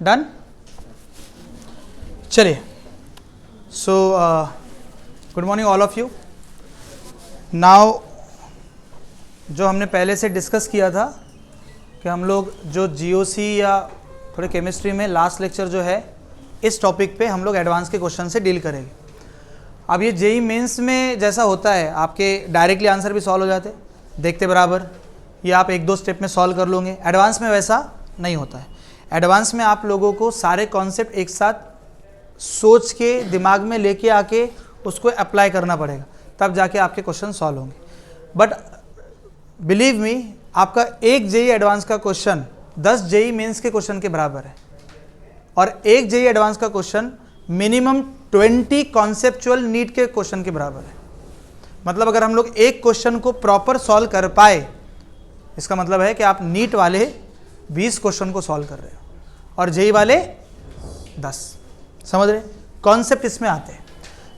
Done. चलिए, so good morning all of you. Now जो हमने पहले से डिस्कस किया था कि हम लोग जो जीओसी या थोड़े केमिस्ट्री में लास्ट लेक्चर जो है इस टॉपिक पे हम लोग एडवांस के क्वेश्चन से डील करेंगे। अब ये जेई मेंस में जैसा होता है आपके डायरेक्टली आंसर भी सॉल्व हो जाते देखते बराबर, ये आप एक दो स्टेप में सॉल्व कर लोगे। एडवांस में वैसा नहीं होता है। एडवांस में आप लोगों को सारे कॉन्सेप्ट एक साथ सोच के दिमाग में लेके आके उसको अप्लाई करना पड़ेगा, तब जाके आपके क्वेश्चन सॉल्व होंगे। बट बिलीव मी, आपका एक जेई एडवांस का क्वेश्चन 10 जेई मेंस के क्वेश्चन के बराबर है, और एक जेई एडवांस का क्वेश्चन मिनिमम 20 कॉन्सेप्चुअल नीट के क्वेश्चन के बराबर है। मतलब अगर हम लोग एक क्वेश्चन को प्रॉपर सॉल्व कर पाए, इसका मतलब है कि आप नीट वाले 20 क्वेश्चन को सॉल्व कर रहे हो और जेई वाले 10। समझ रहे? कॉन्सेप्ट इसमें आते हैं।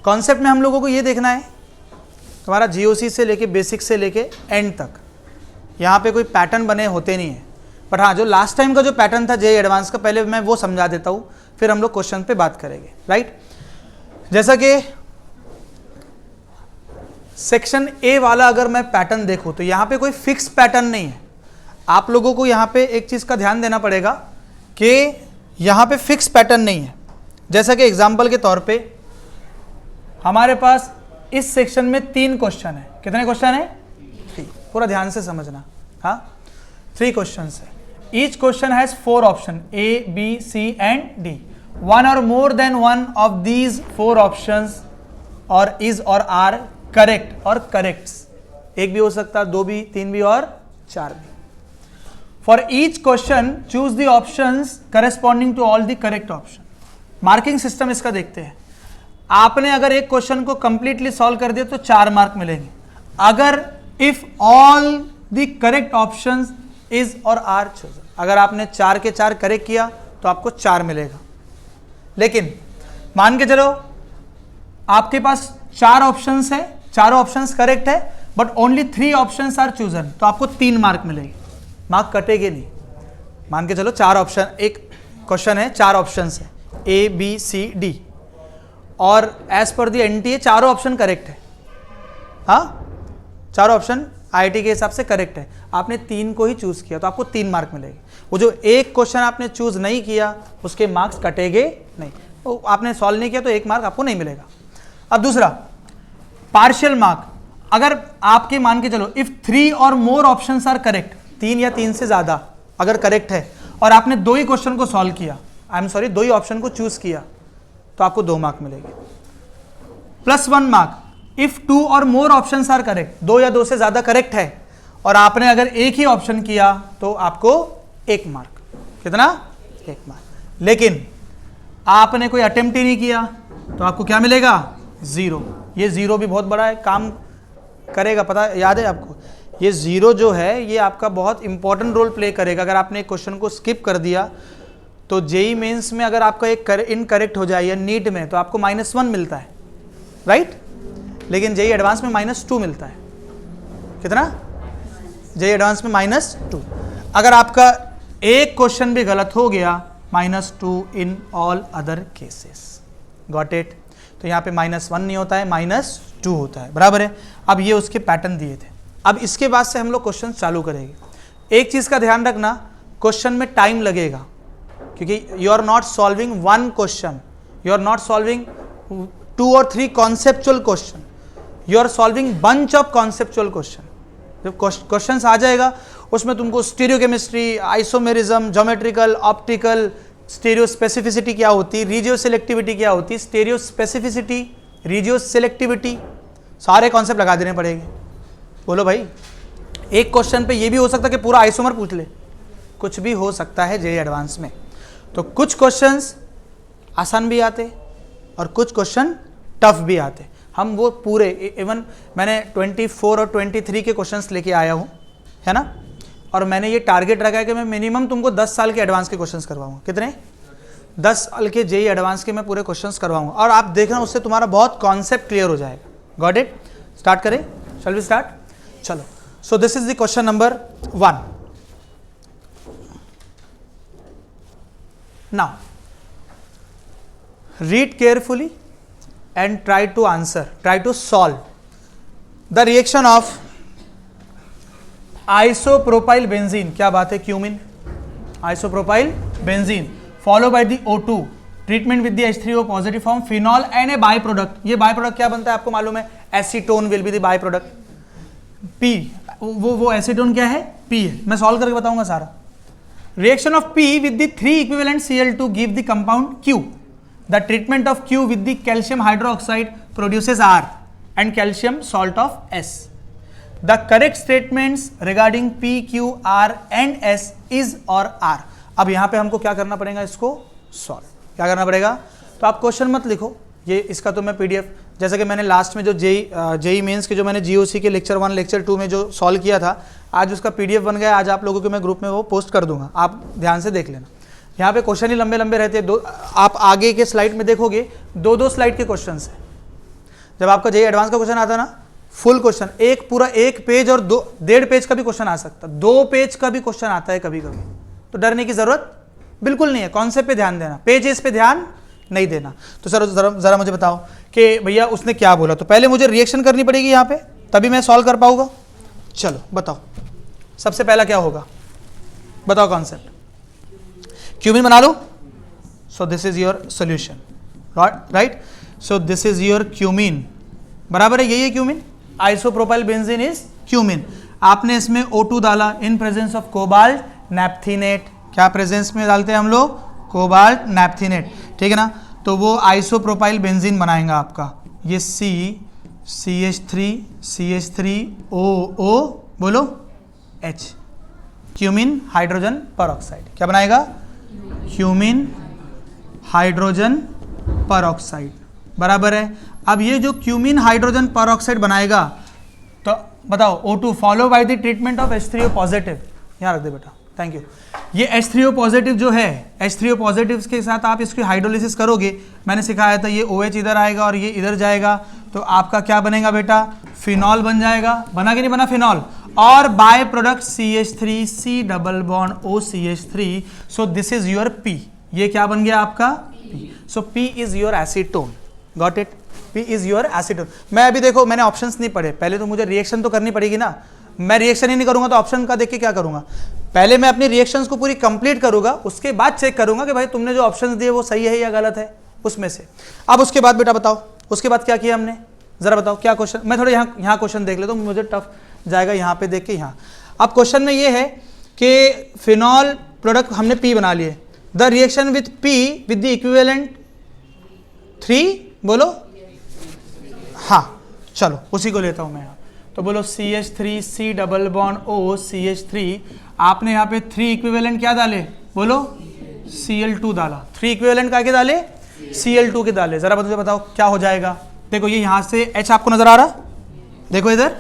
कॉन्सेप्ट में हम लोगों को ये देखना है तुम्हारा जीओसी से लेके बेसिक से लेके एंड तक, यहाँ पे कोई पैटर्न बने होते नहीं है। बट हाँ, जो लास्ट टाइम का जो पैटर्न था जेई एडवांस का, पहले मैं वो समझा देता हूँ, फिर हम लोग क्वेश्चन पे बात करेंगे। राइट? जैसा कि सेक्शन ए वाला अगर मैं पैटर्न देखूँ तो यहाँ पे कोई फिक्स पैटर्न नहीं है। आप लोगों को यहाँ पे एक चीज़ का ध्यान देना पड़ेगा कि यहाँ पे फिक्स पैटर्न नहीं है। जैसा कि एग्जाम्पल के तौर पे हमारे पास इस सेक्शन में 3 क्वेश्चन है। कितने क्वेश्चन है? 3। पूरा ध्यान से समझना। हाँ, 3 क्वेश्चन है। Each question has 4 option A, B, C and D. One or more than one of these 4 options or is or are correct or corrects. एक भी हो सकता, 2 भी, 3 भी और 4 भी। For each question choose the options corresponding to all the correct option. Marking system इसका देखते हैं। आपने अगर एक क्वेश्चन को कंप्लीटली सॉल्व कर दिया तो 4 मार्क मिलेंगे। अगर if all the correct options is or are chosen, अगर आपने 4 के 4 करेक्ट किया तो आपको 4 मिलेगा। लेकिन मान के चलो आपके पास 4 ऑप्शंस है, चारों ऑप्शंस करेक्ट है, but only 3 options are chosen, तो आपको 3 मार्क मिलेंगे। मार्क कटेंगे नहीं। मान के चलो 4 ऑप्शन, एक क्वेश्चन है 4 ऑप्शंस है ए, बी, सी, डी, और एज पर दी एनटीए चारों ऑप्शन करेक्ट है। हाँ, चारों ऑप्शन आईआईटी के हिसाब से करेक्ट है। आपने 3 को ही चूज किया तो आपको 3 मार्क मिलेंगे। वो जो एक क्वेश्चन आपने चूज नहीं किया उसके मार्क्स कटेंगे नहीं। तो आपने सॉल्व नहीं किया तो 1 मार्क आपको नहीं मिलेगा। अब दूसरा, पार्शियल मार्क। अगर आपके मान के चलो इफ 3 और मोर ऑप्शंस आर करेक्ट, 3 या 3 से ज्यादा अगर करेक्ट है और आपने 2 ही क्वेश्चन को सॉल्व किया, 2 ही ऑप्शन को चूज किया, तो आपको 2 मार्क मिलेंगे। +1 मार्क इफ 2 और मोर ऑप्शंस आर करेक्ट, 2 या 2 से ज्यादा करेक्ट है और आपने अगर एक ही ऑप्शन किया तो आपको 1 मार्क। कितना? 1 मार्क। लेकिन आपने कोई अटेम्प्ट ही नहीं किया तो आपको क्या मिलेगा? 0। ये 0 भी बहुत बड़ा है, काम करेगा, पता याद है आपको? ये 0 जो है ये आपका बहुत इंपॉर्टेंट रोल प्ले करेगा। अगर आपने एक क्वेश्चन को स्किप कर दिया तो जेई मेंस में अगर आपका एक इनकरेक्ट हो जाए या नीट में तो आपको -1 मिलता है, राइट? लेकिन जेई एडवांस में -2 मिलता है। कितना? जेई एडवांस में -2। अगर आपका एक क्वेश्चन भी गलत हो गया, -2 in all other cases. Got it? तो यहाँ पे -1 नहीं होता है, -2 होता है। बराबर है? अब ये उसके पैटर्न दिए थे। अब इसके बाद से हम लोग क्वेश्चन चालू करेंगे। एक चीज़ का ध्यान रखना, क्वेश्चन में टाइम लगेगा, क्योंकि you are not solving 1 question, you are not solving 2 और 3 conceptual question, you are solving bunch of conceptual question. जब क्वेश्चन आ जाएगा उसमें तुमको stereochemistry, isomerism, geometrical, optical, stereospecificity क्या होती, रीजियो सिलेक्टिविटी क्या होती, स्टीरियो स्पेसिफिसिटी, रीजियो सिलेक्टिविटी, सारे कॉन्सेप्ट लगा देने पड़ेंगे। बोलो भाई, एक क्वेश्चन पे ये भी हो सकता है कि पूरा आइसोमर पूछ ले, कुछ भी हो सकता है जेई एडवांस में। तो कुछ क्वेश्चंस आसान भी आते और कुछ क्वेश्चन टफ भी आते। हम वो पूरे इवन मैंने 24 और 23 के क्वेश्चंस लेके आया हूँ, है ना? और मैंने ये टारगेट रखा है कि मैं मिनिमम तुमको 10 साल के एडवांस के क्वेश्चंस करवाऊंगा। कितने? 10 साल के जेई एडवांस के मैं पूरे क्वेश्चंस करवाऊंगा, और आप देखना उससे तुम्हारा बहुत कॉन्सेप्ट क्लियर हो जाएगा। Got it? स्टार्ट करें? Shall we start? चलो। So this is the question number 1। Now read carefully and try to answer, try to solve the reaction of isopropyl benzene, क्या बात है, cumene, isopropyl benzene follow by the O2 treatment with the H3O positive form phenol and a by product. ये by product क्या बनता है आपको मालूम है, acetone will be the by product. पी, वो एसीटोन क्या है, पी है, मैं सॉल्व करके बताऊंगा सारा। Reaction of P with the 3 equivalent Cl2 give the compound Q। The treatment of Q with the calcium hydroxide produces R and calcium salt of S। The correct statements regarding P, Q, R and S is or are। अब यहां पे हमको क्या करना पड़ेगा, इसको solve क्या करना पड़ेगा। तो आप क्वेश्चन मत लिखो, ये इसका तो मैं पीडीएफ, जैसे कि मैंने लास्ट में जो जेई मेंस के जो मैंने जीओसी के लेक्चर 1 लेक्चर 2 में जो सॉल्व किया था, आज उसका पीडीएफ बन गया, आज आप लोगों के मैं ग्रुप में वो पोस्ट कर दूंगा, आप ध्यान से देख लेना। यहाँ पे क्वेश्चन ही लंबे लंबे रहते हैं, दो आप आगे के स्लाइड में देखोगे 2-2 स्लाइड के क्वेश्चन है। जब आपका जेई एडवांस का क्वेश्चन आता ना, फुल क्वेश्चन, एक पूरा 1 पेज और 1.5 पेज का भी क्वेश्चन आ सकता है, 2 पेज का भी क्वेश्चन आता है कभी कभी, तो डरने की जरूरत बिल्कुल नहीं है। कॉन्सेप्ट पे ध्यान देना, पेजेस पे ध्यान नहीं देना। तो सर जरा मुझे बताओ कि भैया उसने क्या बोला, तो पहले मुझे रिएक्शन करनी पड़ेगी यहाँ पे, तभी मैं सॉल्व कर पाऊंगा। चलो बताओ, सबसे पहला क्या होगा, बताओ कॉन्सेप्ट। क्यूमिन बना लो, so this is your solution, right. So this is your cumene, बराबर है, यही है cumene, isopropyl benzene is cumene. आपने इसमें O2 डाला in presence of cobalt naphthenate, क्या प्रेजेंस में डालते हैं हम लोग, कोबाल्ट नैप्थेनेट, ठीक है ना। तो वो आइसोप्रोपाइल बेंजीन बनाएगा आपका, ये CH3CH3OO बोलो H, क्यूमिन हाइड्रोजन परऑक्साइड, क्या बनाएगा, क्यूमिन हाइड्रोजन परऑक्साइड, बराबर है। अब ये जो क्यूमिन हाइड्रोजन परऑक्साइड बनाएगा, तो बताओ O2 follow by the treatment of H3O positive, यहाँ रख दे बेटा, थैंक यू। ये H3O पॉजिटिव जो है, H3O पॉजिटिव के साथ आप इसकी हाइड्रोलिसिस करोगे, मैंने सिखाया था, ये OH इधर आएगा और ये इधर जाएगा, तो आपका क्या बनेगा बेटा, फिनॉल बन जाएगा, बना कि नहीं बना फिनॉल, और by product CH3 C double bond OCH3, so this is your P, ये क्या बन गया आपका P, so P is your acetone, got it, P is your acetone. मैं अभी देखो, मैंने ऑप्शंस नहीं पढ़े, पहले तो मुझे रिएक्शन तो करनी पड़ेगी ना, मैं रिएक्शन ही नहीं करूंगा तो ऑप्शन का देख के क्या करूंगा, पहले मैं अपनी रिएक्शंस को पूरी कंप्लीट करूंगा, उसके बाद चेक करूंगा कि भाई तुमने जो ऑप्शंस दिए वो सही है या गलत है उसमें से। अब उसके बाद बेटा बताओ, उसके बाद क्या किया हमने, जरा बताओ क्या क्वेश्चन, मैं थोड़ा यहाँ क्वेश्चन देख लेता हूँ, मुझे टफ जाएगा यहाँ पे देख के। यहाँ अब क्वेश्चन में ये है कि फिनॉल प्रोडक्ट हमने P बना लिए, the reaction with P with the equivalent 3 बोलो, हाँ चलो उसी को लेता हूं मैं यहाँ, तो बोलो CH3C double bond O CH3, आपने यहाँ पे 3 इक्विवेलेंट क्या डाले, बोलो Cl2 डाला, 3 इक्विवेलेंट क्या के डाले, Cl2 के डाले, जरा मुझे बताओ क्या हो जाएगा। देखो ये यहाँ से H आपको नजर आ रहा, देखो इधर,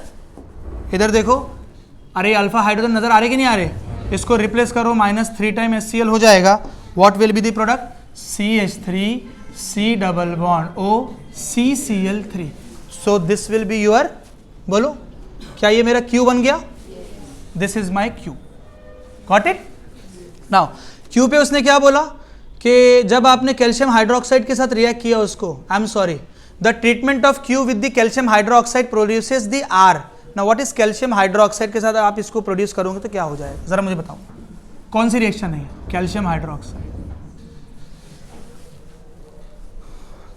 इधर देखो, अरे अल्फा हाइड्रोजन नजर आ रहे कि नहीं आ रहे, इसको रिप्लेस करो, -3 टाइम HCl हो जाएगा, what will be the product, CH3C double bond O CCl3, so this will be your, बोलो क्या ये मेरा Q बन गया, this is my Q, got it. Now Q पे उसने क्या बोला कि जब आपने कैल्शियम हाइड्रोक्साइड के साथ रिएक्ट किया उसको, I am sorry, the treatment of Q with the calcium hydroxide produces the R। Now what is calcium hydroxide के साथ आप इसको प्रोड्यूस करोगे तो क्या हो जाएगा, जरा मुझे बताओ, कौन सी रिएक्शन है, कैल्शियम हाइड्रोक्साइड,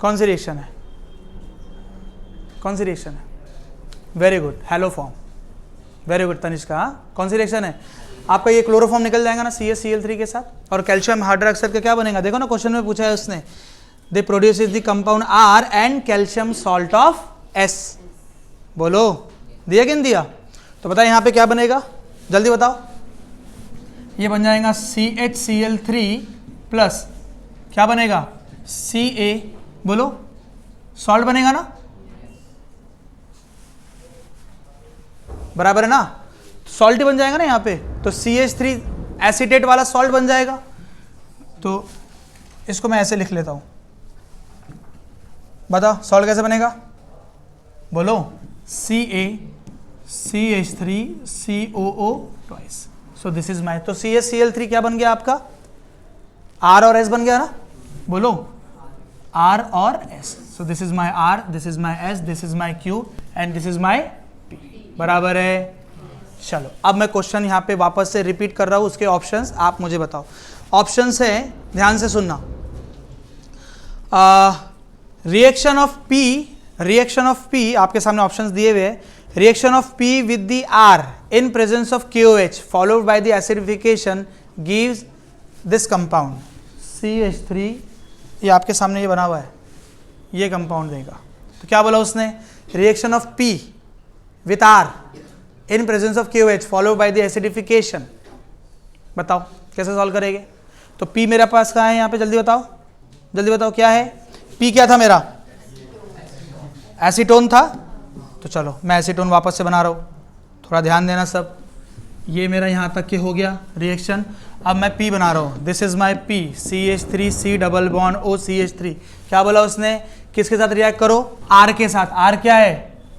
कौन सी रिएक्शन है, कौन सी रिएक्शन है, very good, hello form, very good Tanishka, हाँ कौन सी रिएक्शन है आपका, ये क्लोरोफॉर्म निकल जाएगा ना CaCl3 के साथ, और कैल्शियम हाइड्रोक्साइड का क्या बनेगा, देखो ना क्वेश्चन में पूछा है उसने, दे produces the compound R and calcium salt of S, बोलो दिया कि नहीं दिया, तो बताए यहाँ पे क्या बनेगा, जल्दी बताओ, ये बन जाएगा CHCl3 प्लस क्या बनेगा Ca, बोलो सॉल्ट बनेगा ना, बराबर है ना, सॉल्ट ही बन जाएगा ना यहाँ पे, तो CH3 एसीटेट वाला सॉल्ट बन जाएगा। तो इसको मैं ऐसे लिख लेता हूँ, बताओ सॉल्ट कैसे बनेगा, बोलो CaCH3COO twice, so this is माई, तो CHCl3 क्या बन गया आपका, R और S बन गया ना, बोलो R और S। So this is my R, this is my S, this is my Q and this is my P, बराबर है। चलो अब मैं क्वेश्चन यहाँ पे वापस से रिपीट कर रहा हूँ, उसके ऑप्शंस आप मुझे बताओ। ऑप्शंस है, ध्यान से सुनना। रिएक्शन ऑफ P आपके सामने ऑप्शंस दिए हुए हैं। Reaction of P with the R in presence of KOH followed by the acidification gives this compound CH3। ये आपके सामने ये बना हुआ है, ये कंपाउंड देगा। तो क्या बोला उसने, reaction of P with R in presence of KOH followed by the acidification. बताओ कैसे सॉल्व करेंगे। तो P मेरे पास कहाँ है यहाँ पे, जल्दी बताओ, जल्दी बताओ क्या है। P क्या था मेरा, एसीटोन था। तो चलो मैं एसीटोन वापस से बना रहा हूँ, थोड़ा ध्यान देना सब। ये मेरा यहाँ तक के हो गया रिएक्शन। अब मैं P बना रहा हूँ, this is my P, CH3 C double bond O CH3। क्या बोला उसने, किसके साथ रिएक्ट करो, R के साथ। R क्या है,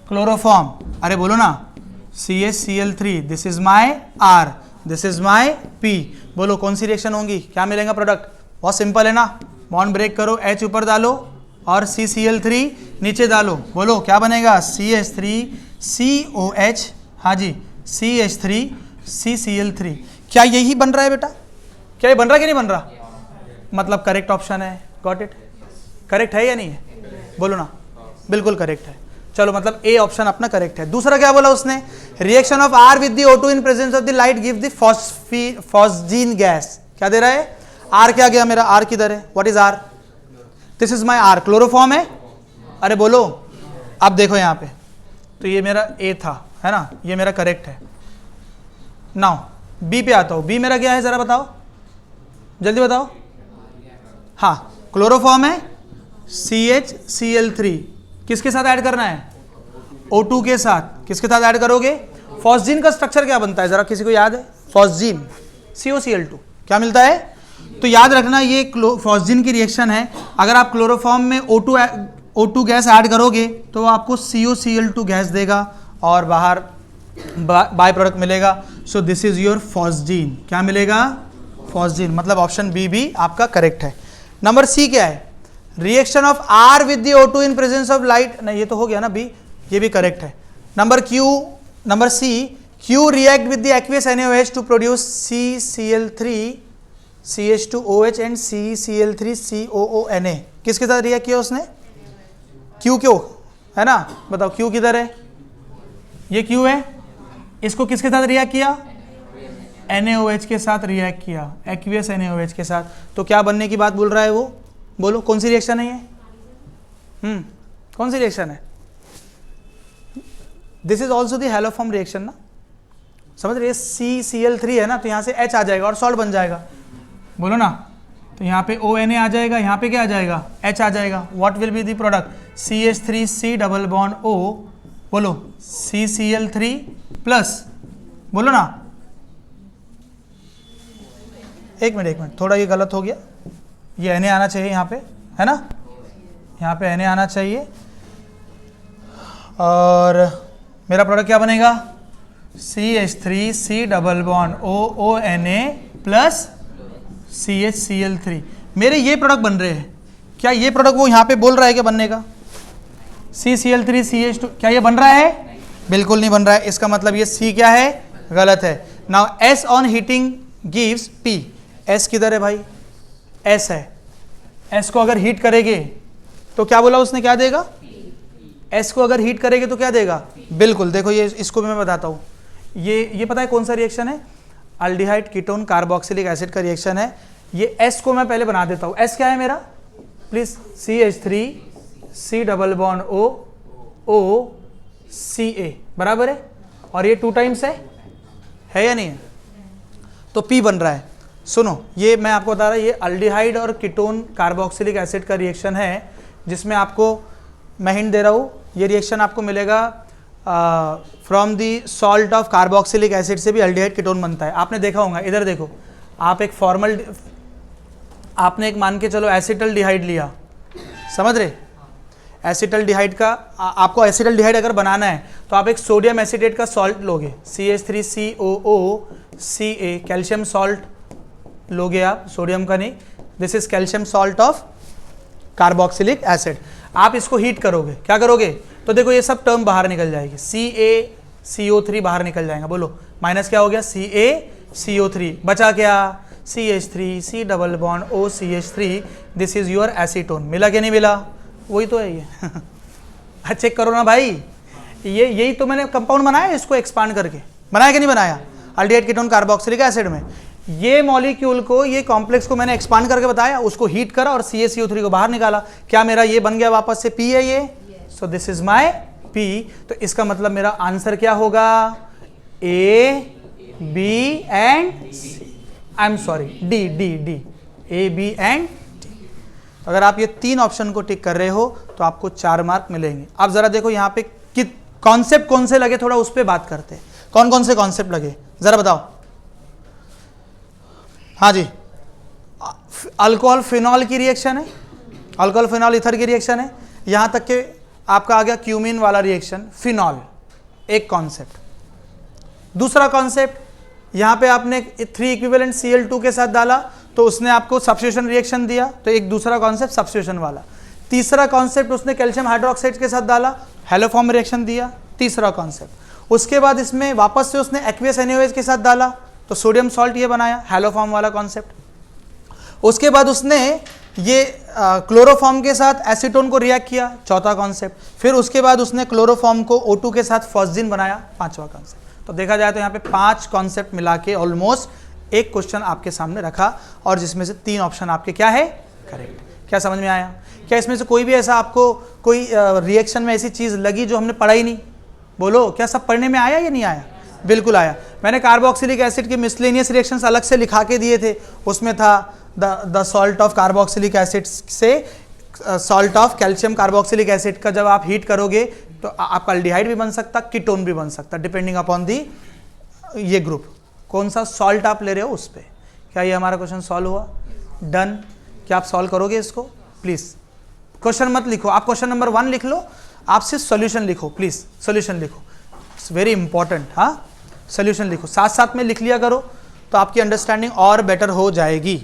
क्लोरोफॉर्म। अरे बोलो ना, CHCl3, this is my R, this is my P। बोलो कौन सी रिएक्शन होंगी, क्या मिलेगा प्रोडक्ट। बहुत सिंपल है ना, बॉन्ड ब्रेक करो, H ऊपर डालो और CCl3 नीचे डालो। बोलो क्या बनेगा, CH3COH, हाँ जी CH3CCl3। क्या यही बन रहा है बेटा, क्या ये बन रहा है कि नहीं बन रहा, मतलब करेक्ट ऑप्शन है। गॉट इट, करेक्ट है या नहीं है, बोलो ना, बिल्कुल करेक्ट है। चलो मतलब ए ऑप्शन अपना करेक्ट है। दूसरा क्या बोला उसने, reaction of R with the O2 in presence of the light give the phosgene gas. क्या दे रहा है, R क्या गया मेरा, R किधर है, what is R, this is my R, chloroform है। अरे बोलो, अब देखो यहाँ पे, तो ये मेरा A था, है ना, ये मेरा करेक्ट है। नाउ B पे आता हूँ, B मेरा क्या है जरा बताओ, जल्दी बताओ। हाँ क्लोरोफॉर्म है, CHCl3 किसके साथ ऐड करना है, O2 के साथ। किसके साथ ऐड करोगे, फॉस्जीन का स्ट्रक्चर क्या बनता है जरा किसी को याद है, फॉस्जीन COCl2 क्या मिलता है। तो याद रखना ये फॉस्जीन की रिएक्शन है। अगर आप क्लोरोफॉर्म में O2 गैस ऐड करोगे तो आपको COCl2 गैस देगा और बाहर बाय प्रोडक्ट मिलेगा। सो दिस इज योर फॉस्जीन, क्या मिलेगा, फॉस्जीन। मतलब ऑप्शन बी भी आपका करेक्ट है। नंबर सी क्या है, reaction of R with the O2 in presence of light, नहीं ये तो हो गया ना बी, ये भी करेक्ट है। Number C, Q react with the aqueous NaOH to produce CCl3 CH2OH and CCl3 COONA। किसके साथ रिएक्ट किया उसने, Q क्यों है ना, बताओ Q किधर है, ये Q है। इसको किसके साथ रिएक्ट किया, NaOH के साथ रिएक्ट किया, एक्वियस NaOH के साथ। तो क्या बनने की बात बोल रहा है वो, बोलो कौन सी रिएक्शन है ये, कौन सी रिएक्शन है। This is also the haloform reaction ना, समझ रहे, CCl3 है ना, तो यहाँ से H आ जाएगा और सॉल्ट बन जाएगा। बोलो ना, तो यहाँ पे ONA आ जाएगा, यहाँ पे क्या आ जाएगा, H आ जाएगा। What will be the product, CH3C double bond O, बोलो CCl3 प्लस, बोलो ना, एक मिनट थोड़ा ये गलत हो गया, ये Na आना चाहिए यहाँ पे, है ना, यहाँ पे Na आना चाहिए और मेरा प्रोडक्ट क्या बनेगा, CH3C double bond OONA plus CHCl3। मेरे ये प्रोडक्ट बन रहे हैं, क्या ये प्रोडक्ट वो यहाँ पे बोल रहा है क्या बनने का, CCl3 CH2, क्या ये बन रहा है, बिल्कुल नहीं बन रहा है। इसका मतलब ये C क्या है, गलत है। Now S on heating gives P, S किधर है भाई, S है, S को अगर हीट करेंगे तो क्या बोला उसने, क्या देगा, S को अगर हीट करेंगे तो क्या देगा, बिल्कुल। देखो ये इसको भी मैं बताता हूँ, ये पता है कौन सा रिएक्शन है, अल्डिहाइड कीटोन कार्बोक्सिलिक एसिड का रिएक्शन है। ये S को मैं पहले बना देता हूँ, S क्या है मेरा please, CH3C double bond O Ca बराबर है, और ये 2 टाइम्स है या नहीं है, तो P बन रहा है। सुनो ये मैं आपको बता रहा, ये अल्डिहाइड और कीटोन कार्बोक्सिलिक एसिड का रिएक्शन है, जिसमें आपको मैं हिंट दे रहा हूँ, ये रिएक्शन आपको मिलेगा from the salt of carboxylic acid से भी अल्डिहाइड कीटोन बनता है। आपने देखा होगा, इधर देखो, आप एक फॉर्मल, आपने एक मान के चलो एसिटल्डिहाइड लिया, समझ रहे, एसिटल्डिहाइड का आपको एसिटल्डिहाइड अगर बनाना है तो आप एक सोडियम एसिटेट का सॉल्ट लोगे, CH3COOCA कैल्शियम सॉल्ट लोगे आप, सोडियम का नहीं, this is calcium salt of carboxylic acid. आप इसको हीट करोगे, क्या करोगे, तो देखो ये सब टर्म बाहर निकल जाएगी, CaCO3 बाहर निकल जाएगा, बोलो माइनस क्या हो गया, CaCO3, बचा क्या, CH3, C double bond OCH3, this is your acetone. मिला कि नहीं मिला, वही तो है ये चेक करो ना भाई, यही तो मैंने कंपाउंड बनाया इसको एक्सपांड करके, बनाया कि नहीं बनाया, अल्डिहाइड कीटोन कार्बोक्सिलिक एसिड में ये मॉलिक्यूल को, ये कॉम्प्लेक्स को मैंने एक्सपांड करके बताया, उसको हीट करा और CaCO3 को बाहर निकाला, क्या मेरा ये बन गया वापस से P है ये, सो दिस इज माय P। तो इसका मतलब मेरा आंसर क्या होगा, A B and C, I am sorry D A B and D। अगर आप ये 3 ऑप्शन को टिक कर रहे हो तो आपको 4 मार्क मिलेंगे। अब जरा देखो यहाँ पे कॉन्सेप्ट कौन से लगे, थोड़ा उस पर बात करते हैं, कौन कौन से कॉन्सेप्ट लगे जरा बताओ। हाँ जी, अल्कोहल फिनॉल की रिएक्शन है, अल्कोहल फिनॉल ईथर की रिएक्शन है, यहां तक के आपका आ गया क्यूमिन वाला रिएक्शन, फिनॉल, एक कॉन्सेप्ट। दूसरा कॉन्सेप्ट, यहां पे आपने 3 इक्विवेलेंट Cl2 के साथ डाला तो उसने आपको सब्स्टिट्यूशन रिएक्शन दिया, तो एक दूसरा कॉन्सेप्ट सब्स्टिट्यूशन वाला। तीसरा कॉन्सेप्ट, उसने कैल्शियम हाइड्रोक्साइड के साथ डाला, हैलोफॉर्म रिएक्शन दिया, तीसरा कॉन्सेप्ट। उसके बाद इसमें वापस से उसने एक्वियस NaOH के साथ डाला तो सोडियम सॉल्ट ये बनाया, हैलोफॉर्म वाला कॉन्सेप्ट। उसके बाद उसने ये क्लोरोफॉर्म के साथ एसीटोन को रिएक्ट किया, चौथा कॉन्सेप्ट। फिर उसके बाद उसने क्लोरोफॉर्म को O2 के साथ फॉस्जिन बनाया, पांचवा कॉन्सेप्ट। तो देखा जाए तो यहाँ पे 5 कॉन्सेप्ट मिला के ऑलमोस्ट एक क्वेश्चन आपके सामने रखा, और जिसमें से 3 ऑप्शन आपके क्या है, करेक्ट। क्या समझ में आया, क्या इसमें से कोई भी ऐसा आपको कोई रिएक्शन में ऐसी चीज लगी जो हमने पढ़ा ही नहीं, बोलो, क्या सब पढ़ने में आया या नहीं आया, बिल्कुल आया। मैंने कार्बोक्सिलिक एसिड के मिसलेनियस रिएक्शंस अलग से लिखा के दिए थे, उसमें था the salt of carboxylic acid से salt of calcium carboxylic acid का जब आप हीट करोगे तो आपका अल्डिहाइड भी बन सकता, कीटोन भी बन सकता, डिपेंडिंग अपॉन दी ये ग्रुप, कौन सा सॉल्ट आप ले रहे हो उस पर। क्या ये हमारा क्वेश्चन सॉल्व हुआ, डन। क्या आप सॉल्व करोगे इसको, प्लीज क्वेश्चन मत लिखो, आप क्वेश्चन नंबर 1 लिख लो, आप सिर्फ सोल्यूशन लिखो, प्लीज सोल्यूशन लिखो, इट्स वेरी इंपॉर्टेंट। हाँ, सोल्यूशन लिखो, साथ साथ में लिख लिया करो तो आपकी अंडरस्टैंडिंग और बेटर हो जाएगी।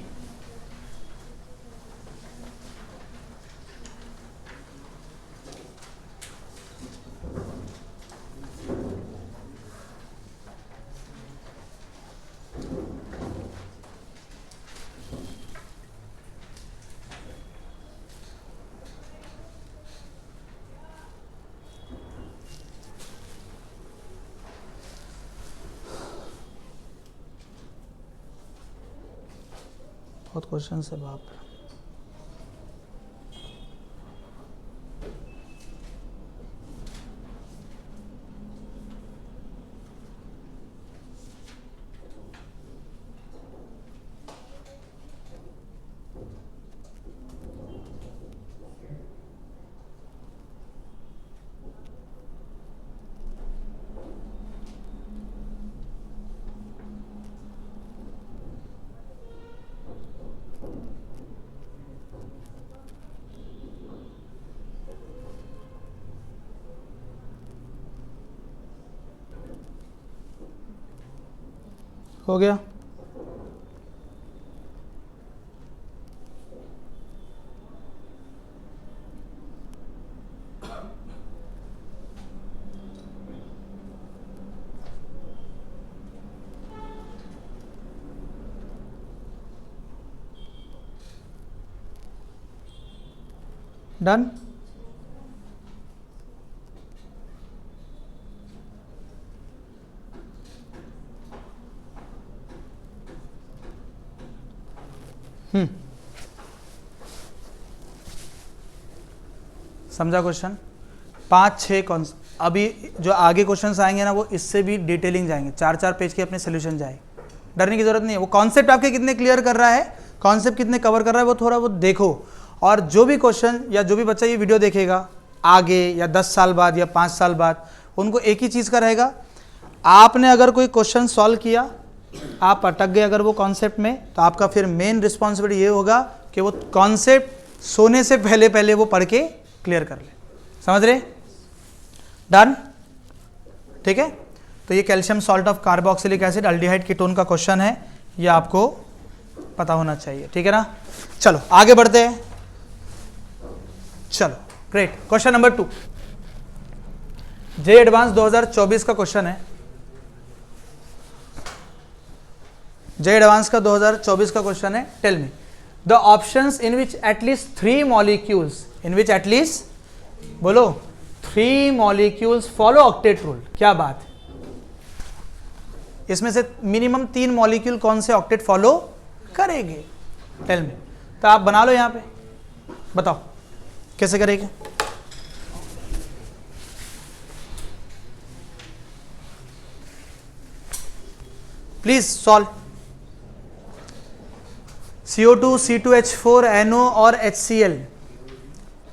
बहुत क्वेश्चन है बाप रे। हो गया, डन। समझा क्वेश्चन, 5-6 कौन, अभी जो आगे क्वेश्चंस आएंगे ना वो इससे भी डिटेलिंग जाएंगे, 4-4 पेज के अपने सोल्यूशन जाए, डरने की जरूरत नहीं है। वो कॉन्सेप्ट आपके कितने क्लियर कर रहा है, कॉन्सेप्ट कितने कवर कर रहा है, वो थोड़ा वो देखो। और जो भी क्वेश्चन या जो भी बच्चा ये वीडियो देखेगा आगे या 10 साल बाद या 5 साल बाद, उनको एक ही चीज़ का रहेगा, आपने अगर कोई क्वेश्चन सॉल्व किया, आप अटक गए अगर वो कॉन्सेप्ट में, तो आपका फिर मेन रिस्पॉन्सिबिलिटी ये होगा कि वो कॉन्सेप्ट सोने से पहले पहले वो पढ़ के क्लियर कर ले। समझ रहे, डन, ठीक है। तो ये calcium salt of carboxylic acid aldehyde ketone का क्वेश्चन है, ये आपको पता होना चाहिए, ठीक है ना। चलो आगे बढ़ते हैं। चलो ग्रेट। क्वेश्चन नंबर 2, जे एडवांस 2024 का क्वेश्चन है। जे एडवांस का 2024 का क्वेश्चन है। Tell me the options in which at least 3 molecules, in which at least बोलो 3 मॉलिक्यूल्स फॉलो ऑक्टेट रूल। क्या बात है, इसमें से मिनिमम 3 मॉलिक्यूल कौन से ऑक्टेट फॉलो करेंगे? Tell me. तो आप बना लो यहां पे, बताओ कैसे करेंगे। Please solve. CO2, C2H4, NO और HCl,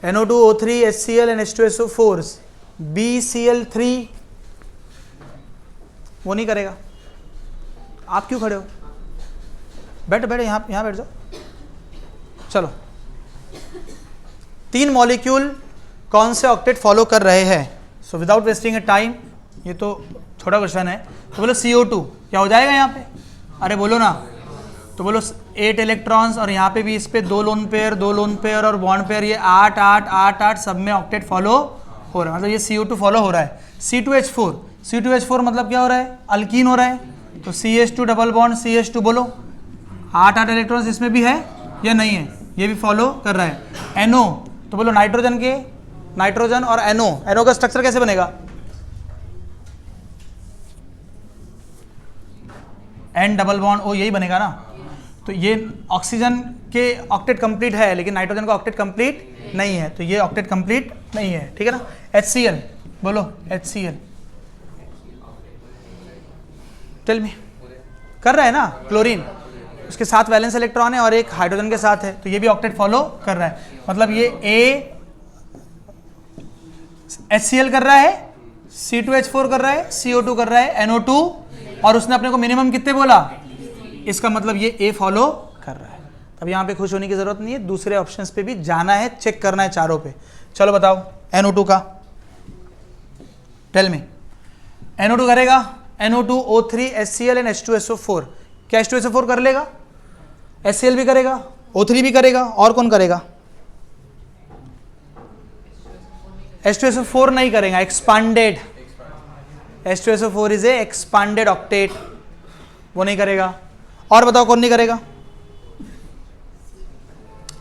NO2, O3, HCl and H2SO4, BCl3, वो नहीं करेगा। आप क्यों खड़े हो? बैठ यहाँ बैठ जाओ। चलो 3 मॉलिक्यूल कौन से ऑक्टेट फॉलो कर रहे हैं? सो विदाउट वेस्टिंग ए टाइम, ये तो छोटा क्वेश्चन है, तो बोलो CO2 क्या हो जाएगा यहाँ पे? अरे बोलो ना। तो बोलो 8 इलेक्ट्रॉन्स और यहाँ पे भी इस पे 2 लोन पेयर और बॉन्ड पेयर, ये 8 8 8 8 सब में ऑक्टेट फॉलो हो रहा है, मतलब ये CO2 फॉलो हो रहा है। C2H4 मतलब क्या हो रहा है? अल्कीन हो रहा है, तो CH2 डबल बॉन्ड CH2, बोलो 8 8 इलेक्ट्रॉन्स इसमें भी है या नहीं है? ये भी फॉलो कर रहा है। NO, तो बोलो नाइट्रोजन और NO का स्ट्रक्चर कैसे बनेगा? N डबल बॉन्ड O, यही बनेगा ना। तो ये ऑक्सीजन के ऑक्टेट कंप्लीट है, लेकिन नाइट्रोजन का ऑक्टेट कंप्लीट नहीं है, तो ये ऑक्टेट कंप्लीट नहीं है, ठीक है ना। HCl, बोलो HCl, टेल मी। कर रहा है ना, क्लोरीन, उसके 7 वैलेंस इलेक्ट्रॉन है और एक हाइड्रोजन के साथ है, तो ये भी ऑक्टेट फॉलो कर रहा है। मतलब ये HCl कर रहा है, C2H4 कर रहा है, CO2 कर रहा है, NO2, और उसने अपने को मिनिमम कितने बोला? इसका मतलब ये A फॉलो कर रहा है। अब यहाँ पे खुश होने की जरूरत नहीं है, दूसरे ऑप्शंस पे भी जाना है, चेक करना है चारों पे। चलो बताओ NO2 का, टेल मी। NO2 करेगा, NO2, O3, HCl and H2SO4। क्या H2SO4 कर लेगा? HCl भी करेगा, O3 भी करेगा, और कौन करेगा? H2SO4 नहीं करेगा, expanded. H2SO4 is a expanded octet, वो नहीं करेगा। और बताओ कौन नहीं करेगा?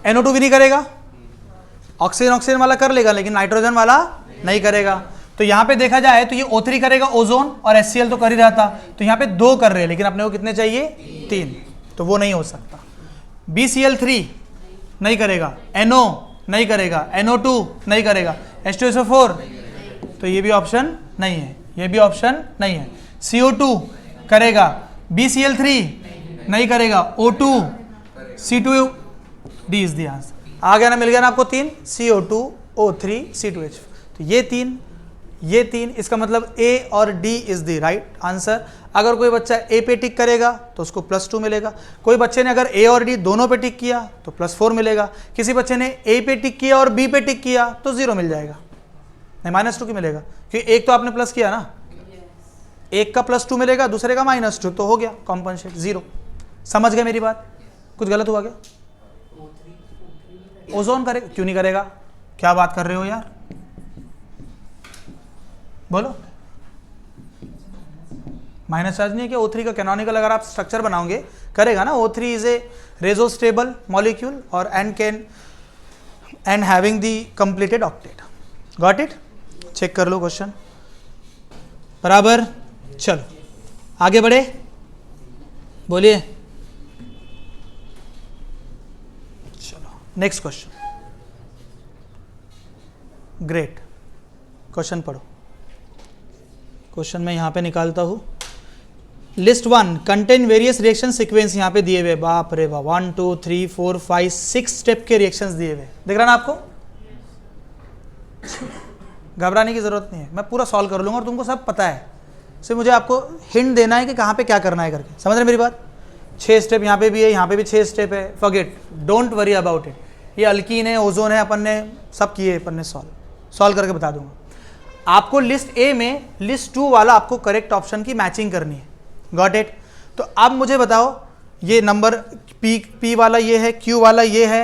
NO2 भी नहीं करेगा, ऑक्सीजन वाला कर लेगा, लेकिन नाइट्रोजन वाला नहीं करेगा। तो यहां पे देखा जाए तो ये O3 करेगा ओजोन, और HCl तो कर ही रहा था, तो यहां पे 2 कर रहे हैं, लेकिन अपने को कितने चाहिए? 3, तो वो नहीं हो सकता। BCl3 नहीं करेगा, NO नहीं करेगा, NO2 नहीं करेगा, H2SO4, तो ये भी ऑप्शन नहीं है, ये भी ऑप्शन नहीं है। CO2 करेगा, BCl3 नहीं करेगा, O2, C2, D is the answer. आ गया ना, मिल गया ना आपको 3, CO2, O3, C2H। तो ये तीन, इसका मतलब A और D is the right answer. अगर कोई बच्चा A पे टिक करेगा तो उसको +2 मिलेगा, कोई बच्चे ने अगर A और D दोनों पे टिक किया तो +4 मिलेगा, किसी बच्चे ने A पे टिक किया और B पे टिक किया तो 0 मिल जाएगा, नहीं -2 की मिलेगा, क्योंकि एक तो आपने प्लस किया ना, एक का +2 मिलेगा, दूसरे का -2, तो हो गया कॉम्पनसेट 0। समझ गए मेरी बात? कुछ गलत हुआ क्या? ओजोन करेगा, क्यों नहीं करेगा? क्या बात कर रहे हो यार, बोलो। माइनस चार्ज नहीं है क्या? O3 का कैनोनिकल अगर आप स्ट्रक्चर बनाओगे करेगा ना। O3 इज ए रेजोस्टेबल मॉलिक्यूल और and having the completed octet. Got it? Check कर लो क्वेश्चन बराबर। चलो आगे बढ़े, बोलिए। चलो नेक्स्ट क्वेश्चन। ग्रेट, क्वेश्चन पढ़ो। क्वेश्चन मैं यहां पे निकालता हूं। List 1 contain various reaction sequence यहां पे दिए हुए, बाप रे बाप, 1 2 3 4 5 6 स्टेप के रिएक्शंस दिए हुए, दिख रहा ना आपको? घबराने की जरूरत नहीं है, मैं पूरा सॉल्व कर लूंगा और तुमको सब पता है, सिर्फ मुझे आपको हिंट देना है कि कहां पे क्या करना है करके। समझ रहे मेरी बात? 6 स्टेप यहाँ पे भी है, यहाँ पे भी 6 स्टेप है, forget, don't worry about it. ये अल्कीन है, ओजोन है, अपन ने सब किए, अपन ने सॉल्व करके बता दूंगा आपको। लिस्ट ए में लिस्ट 2 वाला आपको करेक्ट ऑप्शन की मैचिंग करनी है। Got it? तो अब मुझे बताओ ये नंबर P वाला ये है, Q वाला ये है,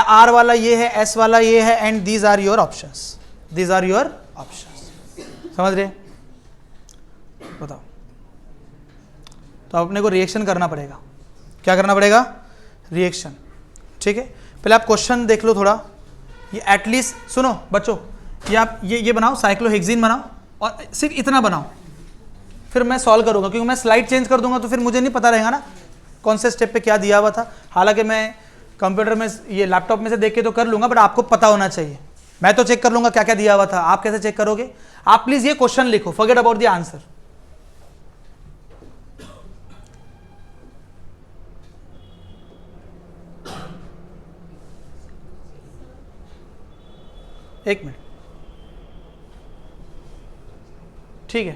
R वाला ये है, S वाला ये है, and these are your options, these are your options. समझ रहे? बताओ। तो अपने को रिएक्शन करना पड़ेगा। क्या करना पड़ेगा? रिएक्शन। ठीक है, पहले आप क्वेश्चन देख लो थोड़ा। ये एटलीस्ट सुनो बच्चों, ये आप ये बनाओ, साइक्लोहेक्सीन बनाओ और सिर्फ इतना बनाओ, फिर मैं सॉल्व करूंगा, क्योंकि मैं स्लाइड चेंज कर दूंगा तो फिर मुझे नहीं पता रहेगा ना कौन से स्टेप पे क्या दिया हुआ था। हालांकि मैं कंप्यूटर में ये लैपटॉप में से देख के तो कर लूंगा, बट आपको पता होना चाहिए। मैं तो चेक कर लूंगा क्या क्या दिया हुआ था, आप कैसे चेक करोगे? आप प्लीज ये क्वेश्चन लिखो, फॉरगेट अबाउट द आंसर। एक मिनट, ठीक है,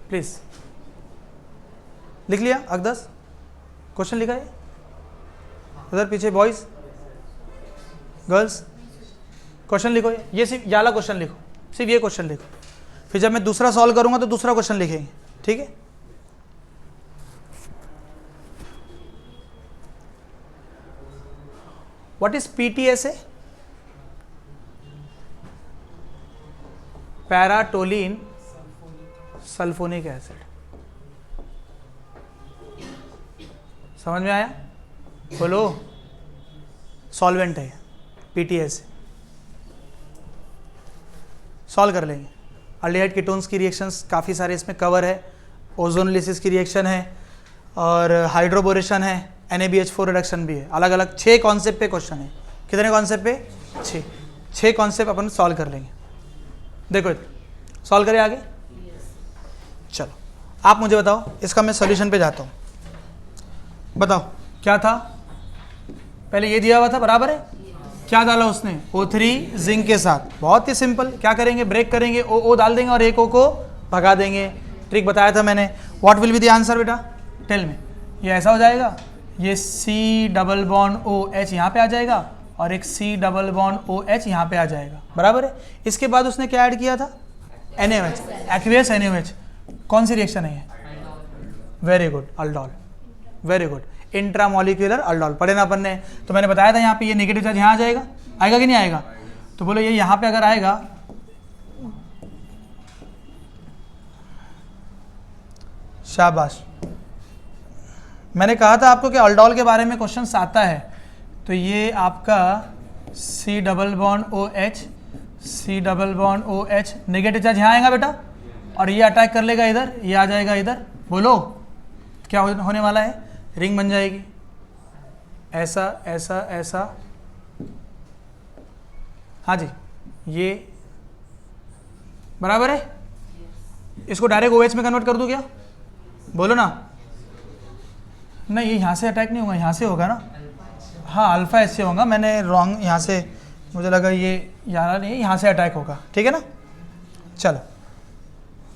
प्लीज लिख लिया? अकदस क्वेश्चन लिखा है उधर पीछे, बॉयज गर्ल्स क्वेश्चन लिखो। ये सिर्फ ये वाला क्वेश्चन लिखो, सिर्फ ये क्वेश्चन लिखो, फिर जब मैं दूसरा सॉल्व करूंगा तो दूसरा क्वेश्चन लिखेंगे। ठीक है, what is PTSA? Paratoluene sulphonic acid. समझ में आया? बोलो। सॉल्वेंट है PTSA। सॉल्व कर लेंगे। अल्डिहाइड कीटोन्स की रिएक्शंस काफ़ी सारे इसमें कवर है। ओजोनलिसिस की रिएक्शन है और हाइड्रोबोरेशन है, NaBH4 रिडक्शन भी है। अलग अलग 6 कॉन्सेप्ट पे क्वेश्चन है। कितने कॉन्सेप्ट पे? 6 कॉन्सेप्ट अपन सॉल्व कर लेंगे। देखो सॉल्व करें आगे। चलो आप मुझे बताओ, इसका मैं सॉल्यूशन पे जाता हूँ। बताओ क्या था? पहले ये दिया हुआ था, बराबर है? क्या डाला उसने? O3 जिंक के साथ। बहुत ही सिंपल, क्या करेंगे? ब्रेक करेंगे, O डाल देंगे और एक O को भगा देंगे। ट्रिक बताया था मैंने। What will be the answer बेटा? Tell me. ये ऐसा हो जाएगा, ये C डबल बॉन्ड OH यहाँ पे आ जाएगा और एक C डबल बॉन्ड OH यहाँ पे आ जाएगा, बराबर है? इसके बाद उसने क्या ऐड किया था? NaOH, aqueous NaOH। कौन सी रिएक्शन है ये? Very good, aldol. Very good, intramolecular aldol. पढ़े ना अपन ने? तो मैंने बताया था यहाँ पे ये नेगेटिव चार्ज यहाँ आ जाएगा, आएगा कि नहीं आएगा? तो बोलो ये यहाँ पे अगर आएगा, शाबाश। मैंने कहा था आपको कि अल्डोल के बारे में क्वेश्चन आता है। तो ये आपका C double bond OH, C double bond OH, negative charge यहाँ आएगा बेटा, और ये अटैक कर लेगा इधर, ये आ जाएगा इधर। बोलो क्या होने वाला है? रिंग बन जाएगी, ऐसा ऐसा ऐसा। हाँ जी, ये बराबर है। इसको डायरेक्ट OH में कन्वर्ट कर दूँ क्या? बोलो ना। नहीं, ये यहाँ से अटैक नहीं होगा, यहाँ से होगा ना। हाँ, अल्फा ऐसे होगा, मैंने रॉन्ग यहाँ से, मुझे लगा ये यहाँ नहीं, यहाँ से अटैक होगा। ठीक है ना? चलो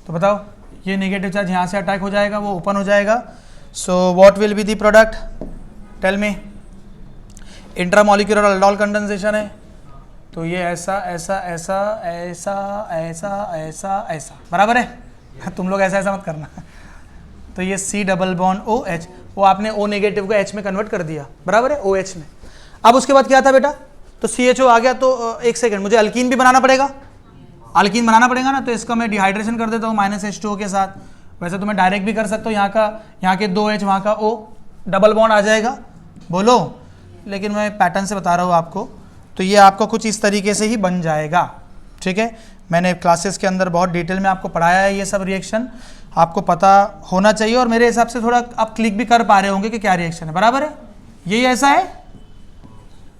तो बताओ, ये नेगेटिव चार्ज यहाँ से अटैक हो जाएगा, वो ओपन हो जाएगा। So what will be the product? Tell me. Intramolecular aldol condensation है, तो ये ऐसा ऐसा ऐसा ऐसा ऐसा ऐसा ऐसा, बराबर है? तुम लोग ऐसा ऐसा मत करना। तो ये C डबल बॉन्ड OH, वो आपने O नेगेटिव को H में कन्वर्ट कर दिया, बराबर है? OH में। अब उसके बाद क्या था बेटा? तो CHO आ गया। तो एक सेकंड, मुझे अल्कीन भी बनाना पड़ेगा। अल्कीन बनाना पड़ेगा ना, तो इसका मैं डिहाइड्रेशन कर देता हूँ -H2O के साथ। वैसे तो मैं डायरेक्ट भी कर सकता हूँ, यहाँ के 2H, वहाँ का O, डबल बॉन्ड आ जाएगा। बोलो, लेकिन मैं पैटर्न से बता रहा हूँ आपको। तो ये आपको कुछ इस तरीके से ही बन जाएगा। ठीक है, मैंने क्लासेस के अंदर बहुत डिटेल में आपको पढ़ाया है। ये सब रिएक्शन आपको पता होना चाहिए, और मेरे हिसाब से थोड़ा आप क्लिक भी कर पा रहे होंगे कि क्या रिएक्शन है, बराबर है? यही ऐसा है,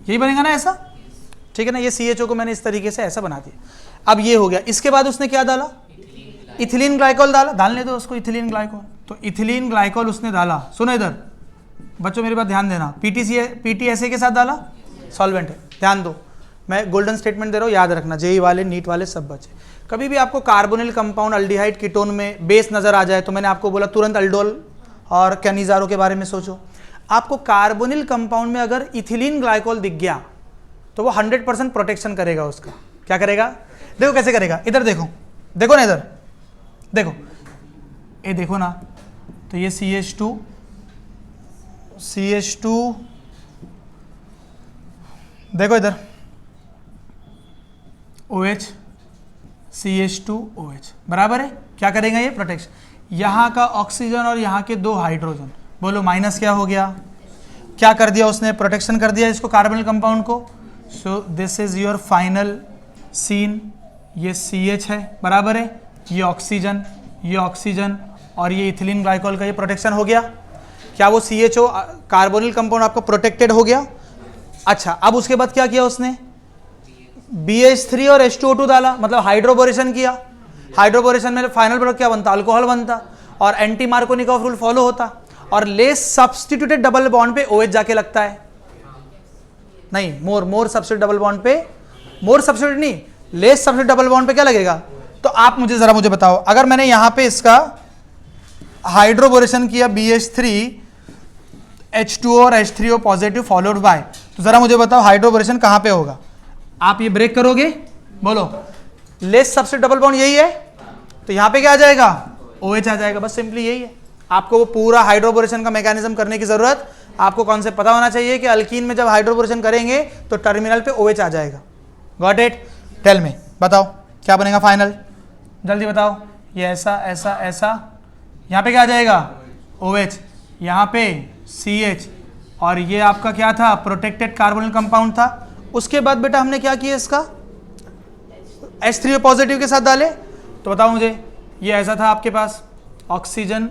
यही बनेगा ना ऐसा? ठीक है ना? ये CHO को मैंने इस तरीके से ऐसा बना दिया। अब ये हो गया। इसके बाद उसने क्या डाला? इथिलीन ग्लाइकोल डाला। डालने दो उसको, इथिलीन ग्लाइकोल। तो इथिलीन ग्लाइकोल उसने डाला। सुनो इधर बच्चों, मेरी बात ध्यान देना। PTSA के साथ डाला, सॉल्वेंट है, ध्यान दो। मैं गोल्डन स्टेटमेंट दे रहा हूँ, याद रखना। JEE वाले, नीट वाले सब बच्चे, कभी भी आपको कार्बोनिल कंपाउंड अल्डिहाइड कीटोन में बेस नजर आ जाए तो मैंने आपको बोला तुरंत अल्डोल और कैनिजारो के बारे में सोचो। आपको कार्बोनिल कंपाउंड में अगर इथिलीन ग्लाइकोल दिख गया तो वो 100% प्रोटेक्शन करेगा उसका। क्या करेगा? देखो कैसे करेगा, इधर देखो, देखो ना इधर देखो, ये देखो ना, तो ये CH2 देखो इधर OH CH2OH बराबर है। क्या करेगा ये प्रोटेक्शन, यहाँ का ऑक्सीजन और यहाँ के 2 हाइड्रोजन, बोलो माइनस क्या हो गया, क्या कर दिया उसने, प्रोटेक्शन कर दिया इसको कार्बोनिल कंपाउंड को। So this is your final scene, ये CH है बराबर है, ये ऑक्सीजन और ये इथिलीन ग्लाइकोल का ये प्रोटेक्शन हो गया। क्या वो CHO कार्बोनिल कंपाउंड आपका प्रोटेक्टेड हो गया। अच्छा अब उसके बाद क्या किया उसने, BH3 और H2O2 डाला, मतलब हाइड्रोबोरेशन किया। हाइड्रोबोरेशन में फाइनल प्रोडक्ट क्या बनता, अल्कोहल बनता और एंटी मार्कोनिकोव रूल फॉलो होता और लेस सब्स्टिट्यूटेड डबल बॉन्ड पे OH जाके लगता है, नहीं मोर सब्स्टिट्यूट डबल बॉन्ड पे, मोर सब्स्टिट्यूट नहीं, लेस सब्स्टिट्यूट डबल बॉन्ड पे क्या लगेगा। तो आप मुझे बताओ, अगर मैंने यहां पे इसका हाइड्रोबोरेशन किया BH3 H2O और H3O पॉजिटिव फॉलोड बाय, तो जरा मुझे बताओ हाइड्रोबोरेशन कहां पे होगा। आप ये ब्रेक करोगे, बोलो लेस सब्स्टिट्यूट डबल बॉन्ड यही है, तो यहां पे क्या आ जाएगा, OH आ जाएगा। बस सिंपली यही है। आपको वो पूरा हाइड्रोबोरेशन का मैकेनिज्म करने की जरूरत आपको कॉन्सेप्ट पता होना चाहिए कि अल्कीन में जब हाइड्रोबोरेशन करेंगे तो टर्मिनल पे OH आ जाएगा। Got it. टेल में बताओ क्या बनेगा फाइनल, जल्दी बताओ। ये ऐसा ऐसा ऐसा, यहाँ पे क्या आ जाएगा OH, यहाँ पे CH और ये आपका क्या था, प्रोटेक्टेड कार्बोनिल कंपाउंड था। उसके बाद बेटा हमने क्या किया, इसका H3O पॉजिटिव के साथ डाले। तो बताओ मुझे, ये ऐसा था आपके पास, ऑक्सीजन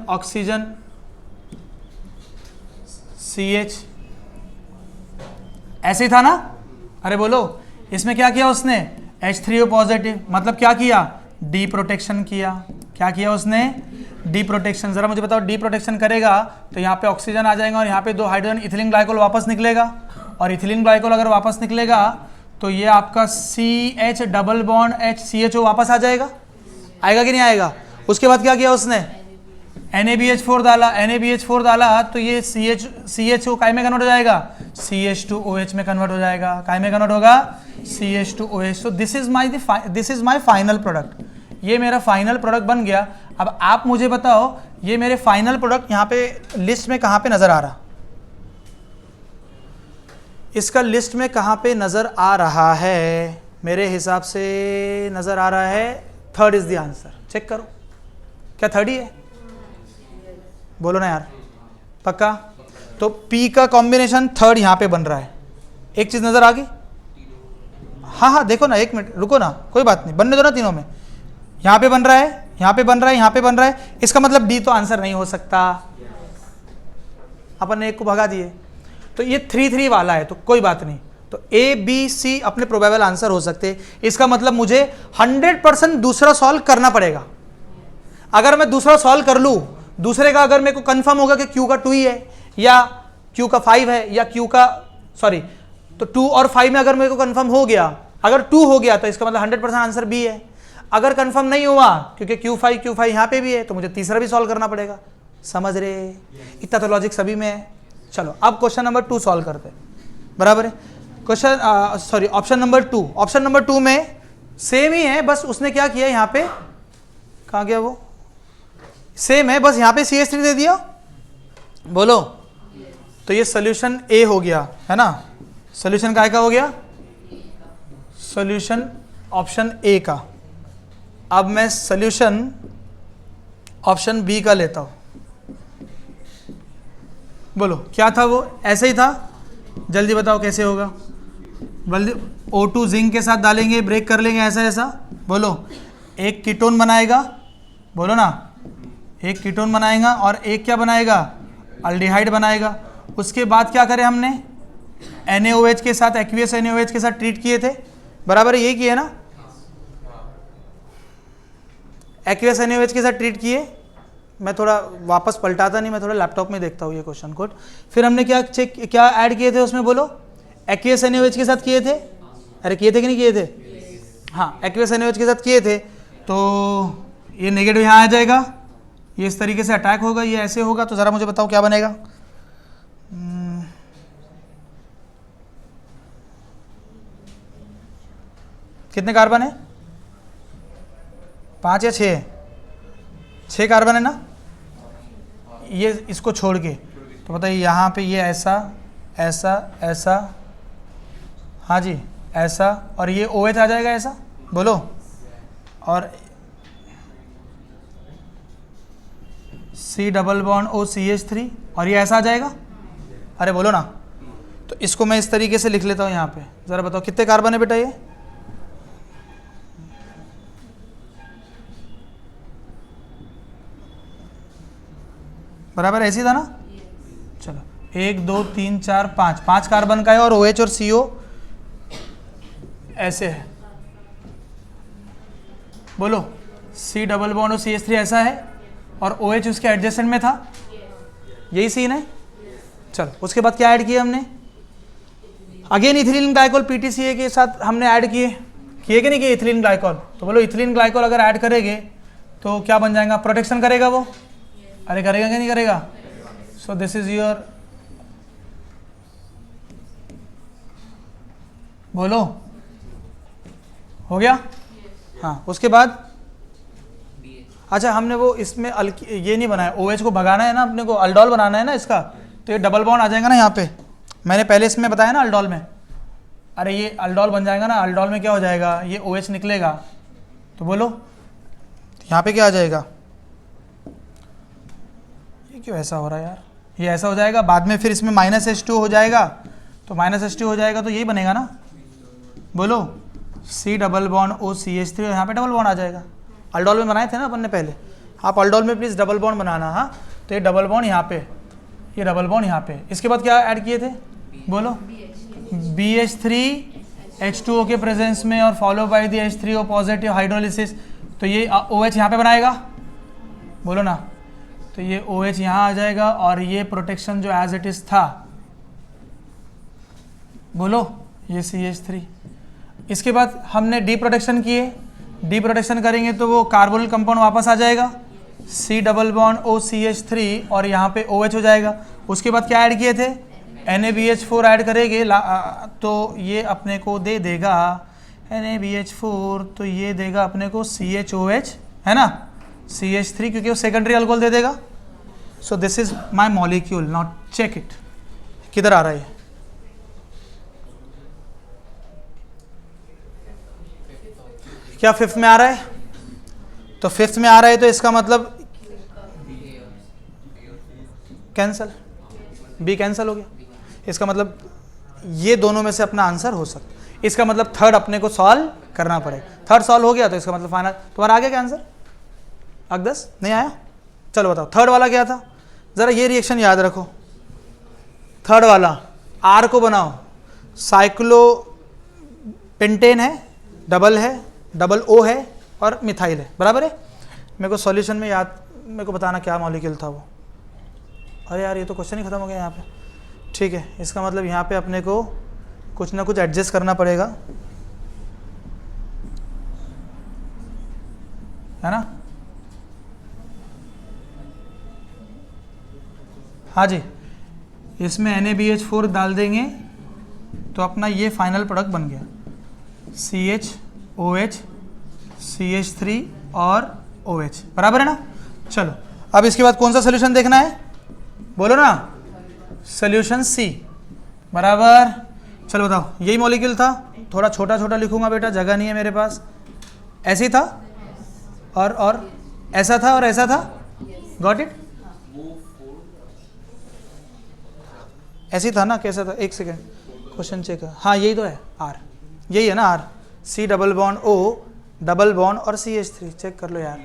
CH ऐसे ही था ना। अरे बोलो, इसमें क्या किया उसने, H3O पॉजिटिव, मतलब क्या किया, डी प्रोटेक्शन किया। क्या किया उसने, डी प्रोटेक्शन। जरा मुझे बताओ, डी प्रोटेक्शन करेगा तो यहाँ पे ऑक्सीजन आ जाएगा और यहाँ पे 2 हाइड्रोजन, इथिलीन ग्लाइकोल वापस निकलेगा और इथिलीन ग्लाइकोल अगर वापस निकलेगा तो ये आपका CH double bond H CHO वापस आ जाएगा, आएगा कि नहीं आएगा। उसके बाद क्या किया उसने, NaBH4 डाला। NaBH4 डाला तो ये CHO काय में कन्वर्ट हो जाएगा, CH2OH में कन्वर्ट हो जाएगा। काय में कन्वर्ट होगा, CH2OH। So this is my final product, ये मेरा फाइनल प्रोडक्ट बन गया। अब आप मुझे बताओ, ये मेरे फाइनल प्रोडक्ट यहाँ पे लिस्ट में कहाँ पे नजर आ रहा, इसका लिस्ट में कहाँ पे नजर आ रहा है। मेरे हिसाब से नजर आ रहा है third is the answer. Check करो, क्या थर्ड ही है, बोलो ना यार पक्का। तो P का कॉम्बिनेशन थर्ड यहाँ पे बन रहा है। एक चीज नजर आ गई, हाँ देखो ना, एक मिनट रुको ना, कोई बात नहीं, बनने दो ना तीनों में। यहाँ पे बन रहा है, यहाँ पे बन रहा है, यहाँ पे बन रहा है, इसका मतलब D तो आंसर नहीं हो सकता। अपन ने एक को भगा दिए, तो ये 3-3 वाला है, तो कोई बात नहीं। तो A B C अपने प्रोबेबल आंसर हो सकते। इसका मतलब मुझे 100% दूसरा सॉल्व करना पड़ेगा। अगर मैं दूसरा सॉल्व कर लूँ, दूसरे का अगर मेरे को कंफर्म होगा कि Q का 2 ही है या Q का 5 है या Q का सॉरी, तो 2 और 5 में अगर मेरे को कंफर्म हो गया, अगर 2 हो गया तो इसका मतलब 100% आंसर B है। अगर कंफर्म नहीं हुआ क्योंकि Q5 यहाँ पे भी है, तो मुझे तीसरा भी सॉल्व करना पड़ेगा। समझ रहे, इतना तो लॉजिक सभी में है। चलो अब क्वेश्चन नंबर 2 सॉल्व करते हैं, बराबर है। Question sorry option number 2, option number 2 में सेम ही है, बस उसने क्या किया, यहाँ पे कहाँ गया वो, सेम है, बस यहाँ पे CH3 दे दिया। बोलो, तो ये सोल्यूशन A हो गया है ना। सोल्यूशन काय का हो गया, सोल्यूशन ऑप्शन A का। अब मैं सोल्यूशन ऑप्शन B का लेता हूं। बोलो क्या था वो, ऐसे ही था, जल्दी बताओ कैसे होगा। जल्दी, O2 जिंक के साथ डालेंगे, ब्रेक कर लेंगे, ऐसा ऐसा। बोलो, एक कीटोन बनाएगा, बोलो ना, एक कीटोन बनाएगा और एक क्या बनाएगा, अल्डिहाइड बनाएगा। उसके बाद क्या करें हमने, NaOH के साथ, एक्वियस NaOH के साथ ट्रीट किए थे, बराबर यही किए ना, एक्वियस NaOH के साथ ट्रीट किए। मैं थोड़ा वापस पलटाता नहीं, मैं थोड़ा लैपटॉप में देखता हूँ ये क्वेश्चन कोड। फिर हमने क्या चेक, क्या ऐड किए थे उसमें, बोलो, एक्वियस NaOH के साथ किए थे। अरे किए थे कि नहीं किए थे, हाँ एक्वियस NaOH के साथ किए थे। तो ये नेगेटिव यहाँ आ जाएगा, ये इस तरीके से अटैक होगा, ये ऐसे होगा। तो ज़रा मुझे बताओ क्या बनेगा। कितने कार्बन है, 5 या 6? 6 कार्बन है ना। ये इसको छोड़ के, तो बताइए यहाँ पे ये ऐसा ऐसा ऐसा, हाँ जी ऐसा, और ये OH आ जाएगा ऐसा, बोलो, और C डबल बॉन्ड OCH3, और ये ऐसा आ जाएगा, अरे बोलो ना। तो इसको मैं इस तरीके से लिख लेता हूँ यहाँ पे, ज़रा बताओ कितने कार्बन है बेटा ये, बराबर ऐसी था ना। चलो 1 2 3 4 5, 5 कार्बन का है, और OH और CO ऐसे है, बोलो C डबल बॉन्ड और CH3 ऐसा है, और OH उसके एडजेसेंट में था, यही सीन है। चलो उसके बाद क्या ऐड किया हमने, अगेन इथिलीन ग्लाइकोल PTCA के साथ हमने ऐड किए कि नहीं किए इथिलीन ग्लाइकोल, तो बोलो इथिलीन ग्लाइकोल अगर ऐड करेंगे तो क्या बन जाएगा, प्रोटेक्शन करेगा वो, अरे करेगा क्या नहीं करेगा। सो दिस इज योर, बोलो हो गया। हाँ उसके बाद अच्छा हमने वो इसमें ये नहीं बनाया, OH को भगाना है ना अपने को, अल्डोल बनाना है ना इसका, तो ये डबल बॉन्ड आ जाएगा ना यहाँ पे, मैंने पहले इसमें बताया ना अल्डोल में, अरे ये अल्डोल बन जाएगा ना, अल्डोल में क्या हो जाएगा, ये OH निकलेगा, तो बोलो यहाँ पे क्या आ जाएगा, ये क्यों ऐसा हो रहा है यार, ये ऐसा हो जाएगा, बाद में फिर इसमें -H2 हो जाएगा, तो -H2 हो जाएगा तो यही बनेगा ना, बोलो C डबल बॉन्ड OCH3, यहाँ पे डबल बॉन्ड आ जाएगा, अल्डोल में बनाए थे ना अपन ने पहले, आप अल्डोल में प्लीज़ डबल बॉन्ड बनाना। हाँ तो ये डबल बॉन्ड यहाँ पे, ये डबल बॉन्ड यहाँ पे, इसके बाद क्या ऐड किए थे, बोलो BH3H2O के प्रेजेंस में और follow by the H3O positive hydrolysis, तो ये OH यहाँ पे बनाएगा, बोलो ना, तो ये OH यहाँ आ जाएगा, और ये प्रोटेक्शन जो एज इट इज था, बोलो ये CH3। इसके बाद हमने डी प्रोटेक्शन किए, डी प्रोटेक्शन करेंगे तो वो कार्बोनिल कंपाउंड वापस आ जाएगा, C डबल बॉन्ड OCH3, और यहाँ पे OH हो जाएगा। उसके बाद क्या ऐड किए थे, NaBH4 ऐड करेंगे तो ये अपने को दे देगा NaBH4, तो ये देगा अपने को CHOH, है ना, CH3, क्योंकि वो सेकेंडरी अल्कोहल दे देगा। So this is my molecule, not check it, किधर आ रहा है, क्या 5th में आ रहा है, तो 5th में आ रहा है, तो इसका मतलब कैंसल, बी कैंसल हो गया, इसका मतलब ये दोनों में से अपना आंसर हो सकता है, इसका मतलब थर्ड अपने को सॉल्व करना पड़ेगा, थर्ड सॉल्व हो गया तो इसका मतलब फाइनल। तुम्हारा आ गया क्या आंसर, अगदस नहीं आया, चलो बताओ थर्ड वाला क्या था, जरा ये रिएक्शन याद रखो, थर्ड वाला R को बनाओ, साइक्लो पेंटेन है, डबल है, डबल O है, और मिथाइल है, बराबर है। मेरे को सॉल्यूशन में याद, मेरे को बताना क्या मॉलिक्यूल था वो, अरे यार ये तो क्वेश्चन ही खत्म हो गया यहाँ पे, ठीक है, इसका मतलब यहाँ पे अपने को कुछ ना कुछ एडजस्ट करना पड़ेगा, है ना। हाँ जी, इसमें NaBH4 डाल देंगे तो अपना ये फाइनल प्रोडक्ट बन गया, CHOH CH3 और OH, बराबर है ना। चलो अब इसके बाद कौन सा सोल्यूशन देखना है, बोलो ना, सोल्यूशन C, बराबर। चलो बताओ, यही मॉलिक्यूल था, थोड़ा छोटा छोटा लिखूंगा बेटा, जगह नहीं है मेरे पास, ऐसे ही था, और ऐसा था, और ऐसा था, गॉट इट, ऐसे ही था ना, कैसा था, एक सेकेंड क्वेश्चन चेक, हाँ यही तो है R, यही है ना R, C double bond O double bond और CH3, चेक कर लो यार,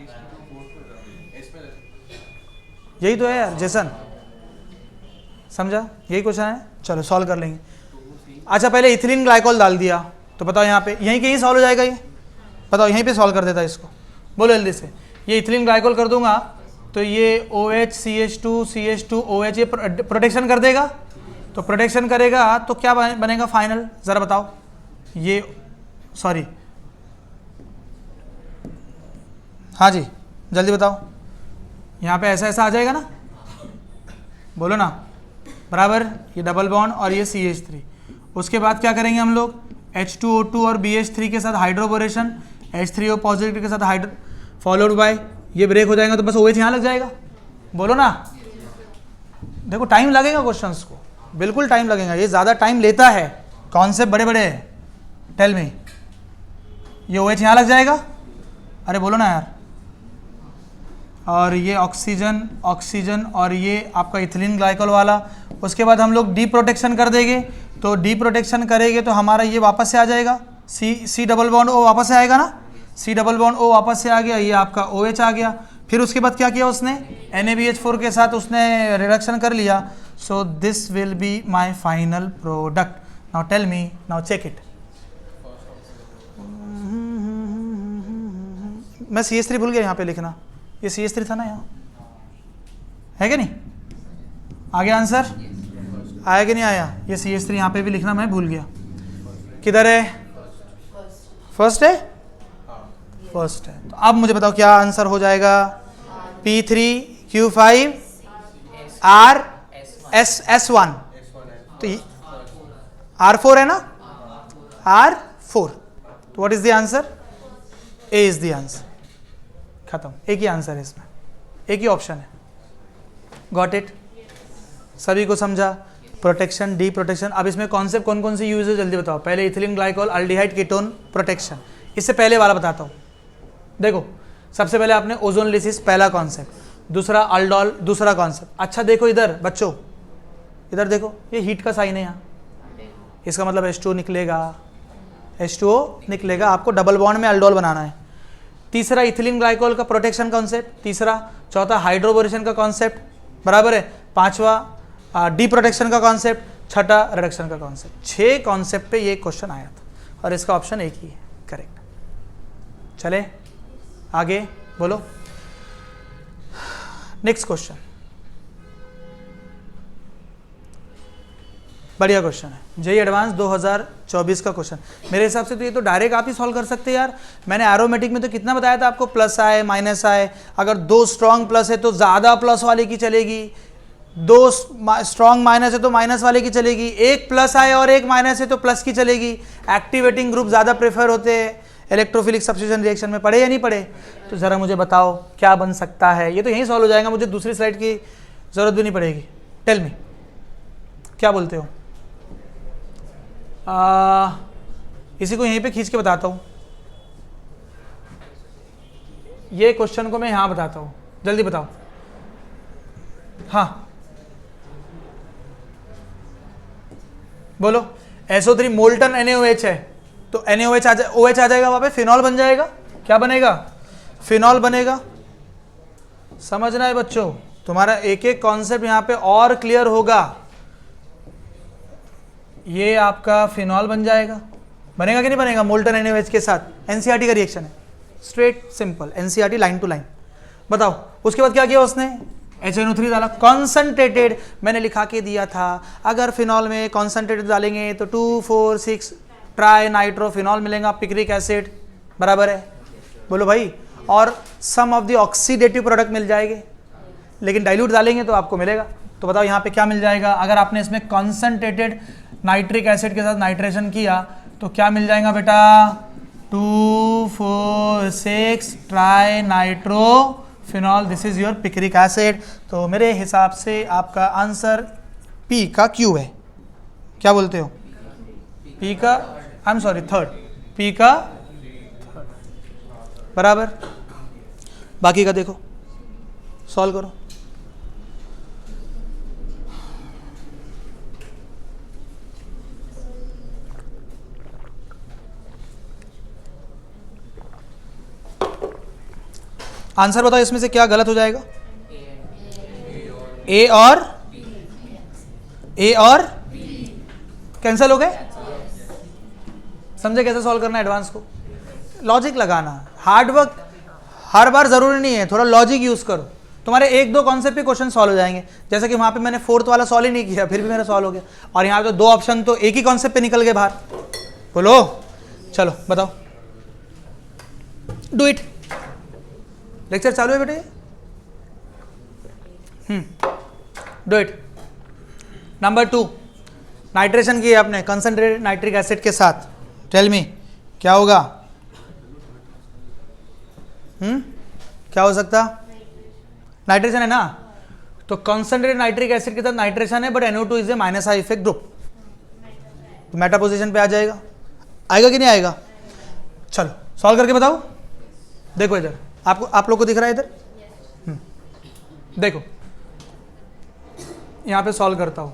यही तो है यार जेसन, समझा, यही क्वेश्चन है, चलो सॉल्व कर लेंगे। अच्छा पहले इथिलीन ग्लाइकोल डाल दिया, तो बताओ यहाँ पे यहीं के ही सॉल्व हो जाएगा ये, बताओ यहीं पे सॉल्व कर देता है इसको, बोलो जल्दी से, ये इथिलीन ग्लाइकोल कर दूंगा तो ये OH CH2 OH ये प्रोटेक्शन कर देगा, तो प्रोटेक्शन करेगा तो क्या बनेगा फाइनल, ज़रा बताओ, ये सॉरी, हाँ जी जल्दी बताओ, यहाँ पे ऐसा ऐसा आ जाएगा ना, बोलो ना, बराबर, ये डबल बॉन्ड और ये CH3, उसके बाद क्या करेंगे हम लोग, H2O2 और BH3 के साथ हाइड्रोबोरेशन, H3O पॉजिटिव के साथ हाइड्रो, फॉलोड बाय, ये ब्रेक हो जाएगा तो बस OH यहाँ लग जाएगा, बोलो ना, देखो टाइम लगेगा क्वेश्चंस को, बिल्कुल टाइम लगेगा, ये ज़्यादा टाइम लेता है, कॉन्सेप्ट बड़े बड़े हैं। टेल मी, ये OH यहाँ लग जाएगा, अरे बोलो ना यार, और ये ऑक्सीजन ऑक्सीजन और ये आपका इथिलीन ग्लाइकोल वाला। उसके बाद हम लोग डी प्रोटेक्शन कर देंगे, तो डी प्रोटेक्शन करेंगे तो हमारा ये वापस से आ जाएगा, सी डबल बॉन्ड O वापस से आएगा ना, सी डबल बॉन्ड O वापस से आ गया, ये आपका OH आ गया। फिर उसके बाद क्या किया उसने, NaBH4 के साथ उसने रिडक्शन कर लिया। So this will be my final product. Now tell me, now check it. मैं CH3 भूल गया यहाँ पे लिखना, ये CH3 था ना यहाँ, है कि नहीं? आ गया आंसर, आया कि नहीं आया? ये CH3 यहाँ पे भी लिखना मैं भूल गया। किधर है? फर्स्ट है, फर्स्ट है। तो अब मुझे बताओ क्या आंसर हो जाएगा? P3Q5 S1, तो R4 है ना, R4। तो what is the answer? A is the answer. खत्म, एक ही आंसर है इसमें, एक ही ऑप्शन है। Got it? सभी को समझा? Protection, D protection. अब इसमें कॉन्सेप्ट कौन कौन सी यूज है जल्दी बताओ। पहले ethylene glycol aldehyde ketone protection, इससे पहले वाला बताता हूँ। देखो सबसे पहले आपने ओजोन लिसिस पहला कॉन्सेप्ट, दूसरा अल्डोल दूसरा कॉन्सेप्ट। अच्छा देखो इधर बच्चों, इधर देखो, ये हीट का साइन है यहाँ, इसका मतलब H2O निकलेगा, H2O निकलेगा। आपको डबल बॉन्ड में अल्डोल बनाना है। तीसरा इथिलीन ग्लाइकोल का प्रोटेक्शन कॉन्सेप्ट, तीसरा। चौथा हाइड्रोबोरेशन का कॉन्सेप्ट, बराबर है। पांचवा डी प्रोटेक्शन का कॉन्सेप्ट, छठा रिडक्शन का कॉन्सेप्ट। 6 कॉन्सेप्ट पे ये क्वेश्चन आया था और इसका ऑप्शन एक ही है, करेक्ट। चले आगे, बोलो नेक्स्ट क्वेश्चन। बढ़िया क्वेश्चन है, जेईई एडवांस 2024 का क्वेश्चन। मेरे हिसाब से तो ये तो डायरेक्ट आप ही सॉल्व कर सकते हैं यार। मैंने एरोमेटिक में तो कितना बताया था आपको, प्लस आए माइनस आए। अगर 2 स्ट्रॉन्ग प्लस है तो ज़्यादा प्लस वाले की चलेगी, 2 स्ट्रॉन्ग माइनस है तो माइनस वाले की चलेगी, 1 प्लस आए और 1 माइनस है तो प्लस की चलेगी। एक्टिवेटिंग ग्रुप ज़्यादा प्रेफर होते हैं इलेक्ट्रोफिलिक सब्स्टिट्यूशन रिएक्शन में। पढ़े या नहीं पढ़े? तो ज़रा मुझे बताओ क्या बन सकता है। ये तो यहीं सॉल्व हो जाएगा, मुझे दूसरी स्लाइड की ज़रूरत भी नहीं पड़ेगी। टेल मी, क्या बोलते हो? इसी को यहीं पे खींच के बताता हूँ। ये क्वेश्चन को मैं यहाँ बताता हूँ, जल्दी बताओ। हाँ बोलो। SO3 मोल्टन NaOH है, तो NaOH OH आ जाएगा, वहाँ पे फिनॉल बन जाएगा। क्या बनेगा? फिनॉल बनेगा। समझना है बच्चों, तुम्हारा एक एक कॉन्सेप्ट यहाँ पे और क्लियर होगा। ये आपका फिनॉल बन जाएगा, बनेगा कि नहीं बनेगा? मोल्टन NaOH के साथ NCERT का रिएक्शन है, straight simple NCERT line to line. बताओ उसके बाद क्या किया उसने? HNO3 डाला, कॉन्सनट्रेटेड। मैंने लिखा के दिया था, अगर फिनॉल में कॉन्सनट्रेटेड डालेंगे तो 2,4,6 ट्राई नाइट्रोफिनॉल मिलेगा, पिक्रिक एसिड, बराबर है। बोलो भाई, और सम ऑफ द ऑक्सीडेटिव प्रोडक्ट मिल जाएंगे, लेकिन डाइल्यूट डालेंगे तो आपको मिलेगा। तो बताओ यहाँ पे क्या मिल जाएगा? अगर आपने इसमें कॉन्सनट्रेटेड नाइट्रिक एसिड के साथ नाइट्रेशन किया तो क्या मिल जाएगा बेटा? 2,4,6 try nitrophenol, this is your picric acid. तो मेरे हिसाब से आपका आंसर P का Q है। क्या बोलते हो? P का, I am sorry, third, P का थर्ड, बराबर। बाकी का देखो, सॉल्व करो। आंसर बताओ इसमें से क्या गलत हो जाएगा? ए और कैंसिल हो गए। समझे कैसे सॉल्व करना है एडवांस को? लॉजिक लगाना, हार्ड वर्क हर बार जरूरी नहीं है, थोड़ा लॉजिक यूज करो। तुम्हारे 1-2 कॉन्सेप्ट पे क्वेश्चन सॉल्व हो जाएंगे। जैसे कि वहां पे मैंने 4th वाला सॉल्व ही नहीं किया, फिर भी मेरा सॉल्व हो गया। और यहाँ पे तो 2 ऑप्शन तो एक ही कॉन्सेप्ट पे निकल गए बाहर। बोलो, चलो बताओ, डू इट। लेक्चर चालू है बेटे? Do it. नंबर 2, नाइट्रेशन किया आपने कंसंट्रेटेड नाइट्रिक एसिड के साथ। टेल मी क्या होगा? क्या हो सकता? नाइट्रेशन है ना, तो कंसंट्रेटेड नाइट्रिक एसिड के साथ नाइट्रेशन है but NO2 is a minus high effect group, तो मेटा पोजीशन पे आ जाएगा। आएगा कि नहीं आएगा? चलो सॉल्व करके बताओ। देखो इधर आपको, आप लोग को दिख रहा है इधर? देखो यहां पे सॉल्व करता हूं।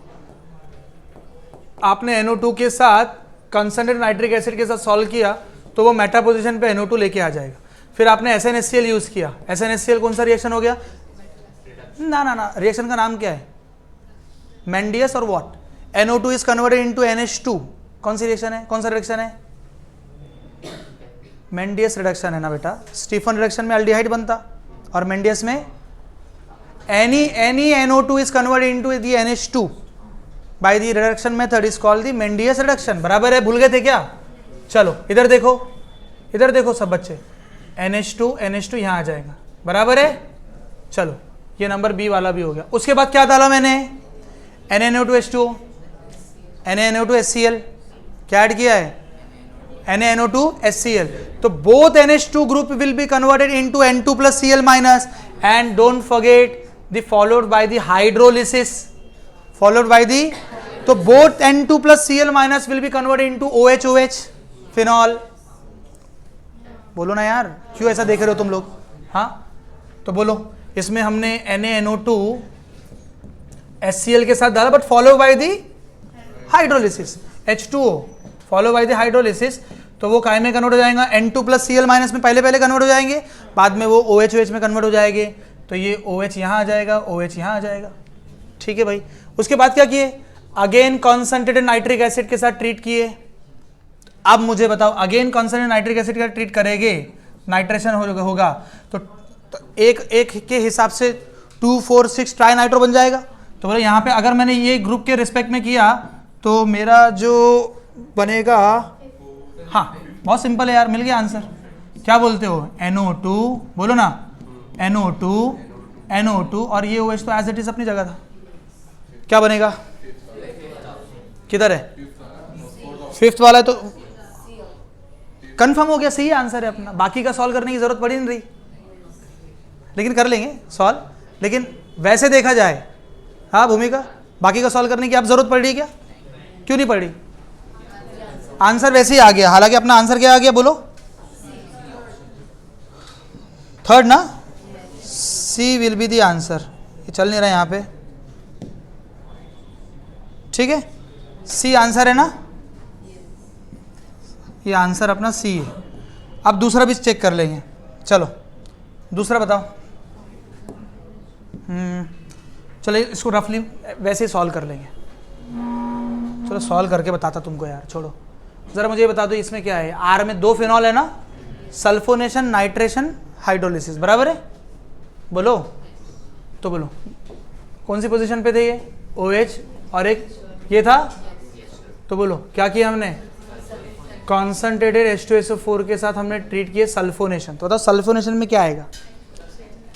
आपने NO2 के साथ कंसंट्रेटेड नाइट्रिक एसिड के साथ सॉल्व किया तो वो मेटा पोजीशन पे NO2 लेके आ जाएगा। फिर आपने SnHCl यूज किया, SnHCl कौन सा रिएक्शन हो गया? ना रिएक्शन का नाम क्या है? मेंडियस और what? NO2 is converted into NH2। कौन सी रिएक्शन है? कौन सा रिएक्शन है? मेंडियस रिडक्शन है ना बेटा। स्टीफन रिडक्शन में एल्डिहाइड बनता और मेंडियस में any NO2 is converted into the NH2 by the reduction method is called the Mendius reduction। बराबर है? भूल गए थे क्या? चलो इधर देखो, इधर देखो सब बच्चे, NH2 यहाँ आ जाएगा, बराबर है? चलो ये नंबर बी वाला भी हो गया। उसके बाद क्या डाला मैंने? NaNO2H2O, NaNO2HCl, क्या ऐड किया है? NaNO2HCl। तो both NH2 group will be converted into N2 plus Cl minus, and don't forget the followed by the hydrolysis, followed by the, तो both N2 plus Cl minus will be converted into OH phenol। बोलो ना यार, क्यों ऐसा देख रहे हो तुम लोग? हाँ तो बोलो, इसमें हमने NaNO2HCl के साथ डाला but follow by the hydrolysis, H2O follow by the hydrolysis, तो वो काय में कन्वर्ट हो जाएगा? N2 प्लस Cl माइनस में पहले पहले कन्वर्ट हो जाएंगे, बाद में वो OH में कन्वर्ट हो जाएंगे। तो ये OH यहाँ आ जाएगा, OH यहाँ आ जाएगा। ठीक है भाई। उसके बाद क्या किए? अगेन कॉन्सेंट्रेटेड नाइट्रिक एसिड के साथ ट्रीट किए। अब मुझे बताओ, अगेन कॉन्सेंट्रेटेड नाइट्रिक एसिड का ट्रीट करेंगे, नाइट्रेशन होगा तो एक के हिसाब से 2, 4, 6 ट्राई नाइट्रो बन जाएगा। तो बोले यहाँ पे अगर मैंने ये ग्रुप के रिस्पेक्ट में किया तो मेरा जो बनेगा, हाँ बहुत सिंपल है यार, मिल गया आंसर। क्या बोलते हो? NO2, बोलो ना, NO2 और ये OH तो एज इट इज अपनी जगह था। क्या बनेगा? किधर है? फिफ्थ वाला है तो कंफर्म हो गया, सही आंसर है अपना। बाकी का सॉल्व करने की जरूरत पड़ी नहीं रही, लेकिन कर लेंगे सॉल्व। लेकिन वैसे देखा जाए, हाँ भूमिका, बाकी का सॉल्व करने की आप जरूरत पड़ रही क्या? क्यों नहीं पड़ रही? आंसर वैसे ही आ गया। हालांकि अपना आंसर क्या आ गया बोलो? थर्ड ना, सी विल बी द आंसर। ये चल नहीं रहा यहाँ पे, ठीक है? सी आंसर है ना, ये आंसर अपना सी है। अब दूसरा भी चेक कर लेंगे। चलो दूसरा बताओ। चलो इसको रफली वैसे ही सॉल्व कर लेंगे। चलो सॉल्व करके बताता तुमको यार, छोड़ो ज़रा मुझे बता दो इसमें क्या है। आर में 2 फिनॉल है ना, सल्फोनेशन, नाइट्रेशन, हाइड्रोलिसिस, बराबर है? बोलो तो बोलो कौन सी पोजीशन पे थे ये? OH और एक ये था। तो बोलो क्या किया हमने? कॉन्सनट्रेटेड H2SO4 के साथ हमने ट्रीट किए सल्फोनेशन। तो बताओ सल्फोनेशन में क्या आएगा?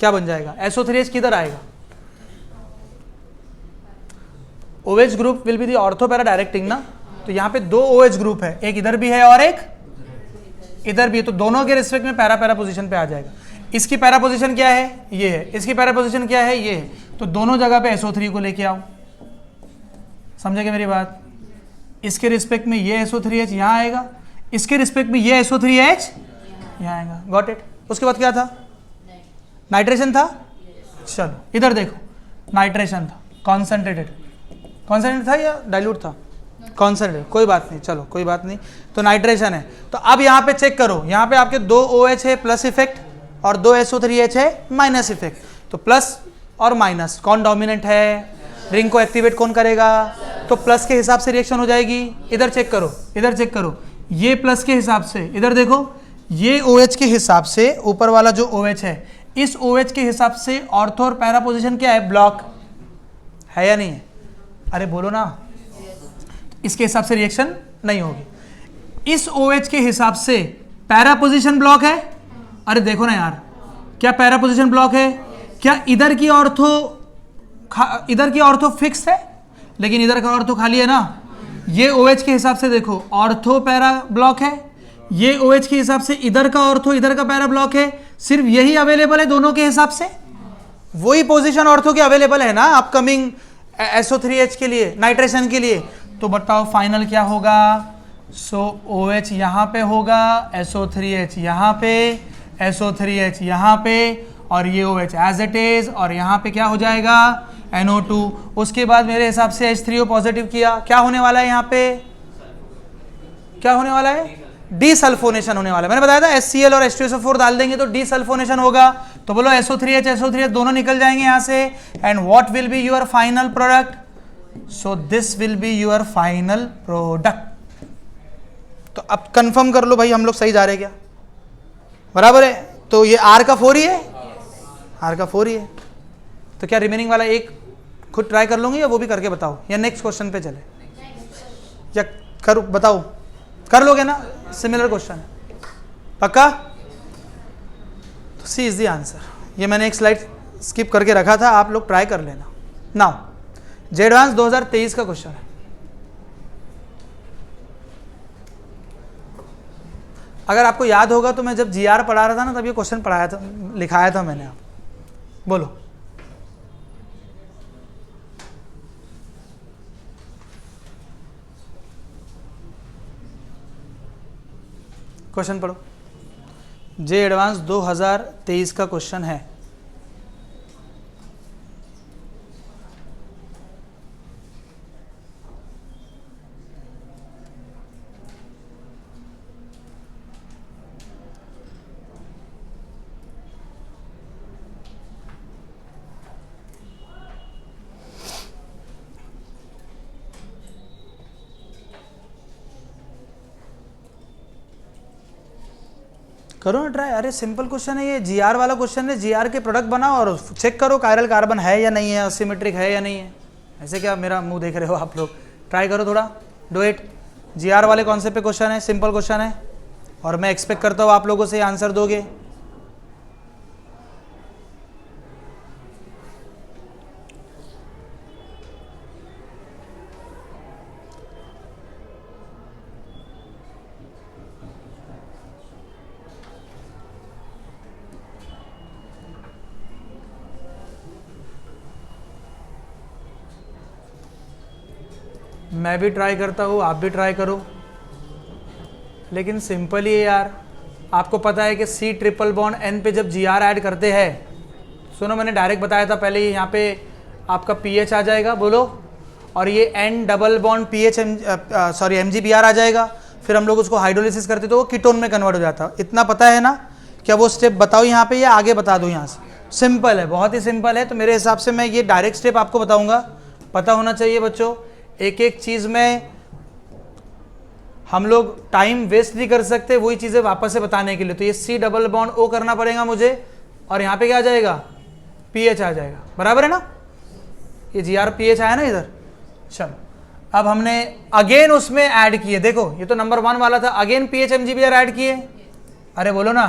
क्या बन जाएगा? SO3H किधर आएगा? OH group will be the ortho para directing ना। तो यहाँ पे 2 OH ग्रुप है, एक इधर भी है और एक इधर भी है, तो दोनों के रिस्पेक्ट में पैरा पैरा पोजीशन पे आ जाएगा। इसकी पैरा पोजीशन क्या है? ये है। इसकी पैरा पोजीशन क्या है? ये है। तो दोनों जगह पे SO3 को लेके आओ। समझे क्या मेरी बात? इसके रिस्पेक्ट में ये SO3H यहाँ आएगा, इसके रिस्पेक्ट में ये SO3H यहाँ आएगा। Got it? उसके बाद क्या था? नाइट्रेशन था। चलो इधर देखो, नाइट्रेशन था, कॉन्सेंट्रेटेड था या डाइल्यूट था? कॉन्सेंट्रेटेड, कोई बात नहीं, चलो कोई बात नहीं। तो नाइट्रेशन है। तो अब यहाँ पे चेक करो, यहाँ पे आपके 2 OH है प्लस इफेक्ट और 2 SO3H है माइनस इफेक्ट। तो प्लस और माइनस कौन डोमिनेंट है? रिंग को एक्टिवेट कौन करेगा? तो प्लस के हिसाब से रिएक्शन हो जाएगी। इधर चेक करो, इधर चेक करो, ये प्लस के हिसाब से, इधर देखो ये OH के हिसाब से, ऊपर वाला जो OH है, इस OH के हिसाब से ऑर्थो और पैरा पोजीशन क्या है? ब्लॉक है या नहीं है? अरे बोलो ना। इसके हिसाब से रिएक्शन नहीं होगी। इस OH के हिसाब से पैरा पोजीशन ब्लॉक है। अरे देखो ना यार, क्या पैरा पोजीशन ब्लॉक है? क्या इधर की ऑर्थो फिक्स है, लेकिन इधर का ऑर्थो खाली है ना। ये OH के हिसाब से देखो ऑर्थो पैरा ब्लॉक है, ये OH के हिसाब से इधर का ऑर्थो इधर का पैरा ब्लॉक है। सिर्फ यही अवेलेबल है दोनों के हिसाब से। वही पोजीशन ऑर्थो की अवेलेबल है ना अपकमिंग SO3H के लिए, नाइट्रेशन के लिए। तो बताओ फाइनल क्या होगा? सो OH यहाँ पे होगा, SO3H यहाँ पे, SO3H यहाँ पे, और ये OH एज इट इज, और यहाँ पे क्या हो जाएगा? NO2। उसके बाद मेरे हिसाब से H3O पॉजिटिव किया, क्या होने वाला है यहाँ पे? क्या होने वाला है? डीसल्फोनेशन होने वाला है। मैंने बताया था HCl और H2SO4 डाल देंगे तो डीसल्फोनेशन होगा। तो बोलो SO3H दोनों निकल जाएंगे यहाँ से। And what will be your final product? So this will be your final product. तो अब कंफर्म कर लो भाई हम लोग सही जा रहे क्या? बराबर है। तो ये R का 4 ही है, R का 4 ही है। तो क्या रिमेनिंग वाला एक खुद ट्राई कर लूंगी या वो भी करके बताओ, या नेक्स्ट क्वेश्चन पे चले, या करो बताओ? कर लोगे ना? सिमिलर क्वेश्चन है पक्का? तो सी इज द आंसर। ये मैंने एक स्लाइड स्किप करके रखा था, आप लोग ट्राई कर लेना। नाउ जेडवांस 2023 का क्वेश्चन है। अगर आपको याद होगा तो मैं जब GR पढ़ा रहा था ना तब ये क्वेश्चन पढ़ाया था, लिखाया था मैंने। आप बोलो। क्वेश्चन पढ़ो। जे एडवांस 2023 का क्वेश्चन है। करो ना ट्राई। अरे सिंपल क्वेश्चन है ये, GR वाला क्वेश्चन है। GR के प्रोडक्ट बनाओ और चेक करो कायरल कार्बन है या नहीं है, असिमेट्रिक है या नहीं है। ऐसे क्या मेरा मुंह देख रहे हो आप लोग? ट्राई करो थोड़ा, डू इट। GR वाले कॉन्सेप्ट पे क्वेश्चन है, सिंपल क्वेश्चन है, और मैं एक्सपेक्ट करता हूँ आप लोगों से आंसर दोगे। मैं भी ट्राई करता हूँ, आप भी ट्राई करो, लेकिन सिंपल ही है यार। आपको पता है कि C ट्रिपल बॉन्ड N पे जब GR ऐड करते हैं, सुनो मैंने डायरेक्ट बताया था पहले ही, यहाँ पे आपका pH आ जाएगा, बोलो, और ये N double bond pH MgBr आ जाएगा। फिर हम लोग उसको हाइड्रोलिसिस करते तो वो कीटोन में कन्वर्ट हो जाता। इतना पता है ना? क्या वो स्टेप बताओ यहाँ पे या आगे बता दूँ यहाँ से? सिंपल है, बहुत ही सिंपल है। तो मेरे हिसाब से मैं ये डायरेक्ट स्टेप आपको बताऊँगा, पता होना चाहिए बच्चों। एक एक चीज़ में हम लोग टाइम वेस्ट नहीं कर सकते, वही चीज़ें वापस से बताने के लिए। तो ये C डबल बॉन्ड O करना पड़ेगा मुझे, और यहाँ पे क्या आ जाएगा? pH आ जाएगा। बराबर है ना? ये GR pH आया ना इधर। चलो अब हमने अगेन उसमें ऐड किए। देखो ये तो नंबर 1 वाला था, अगेन pH MgBr ऐड किए। अरे बोलो ना,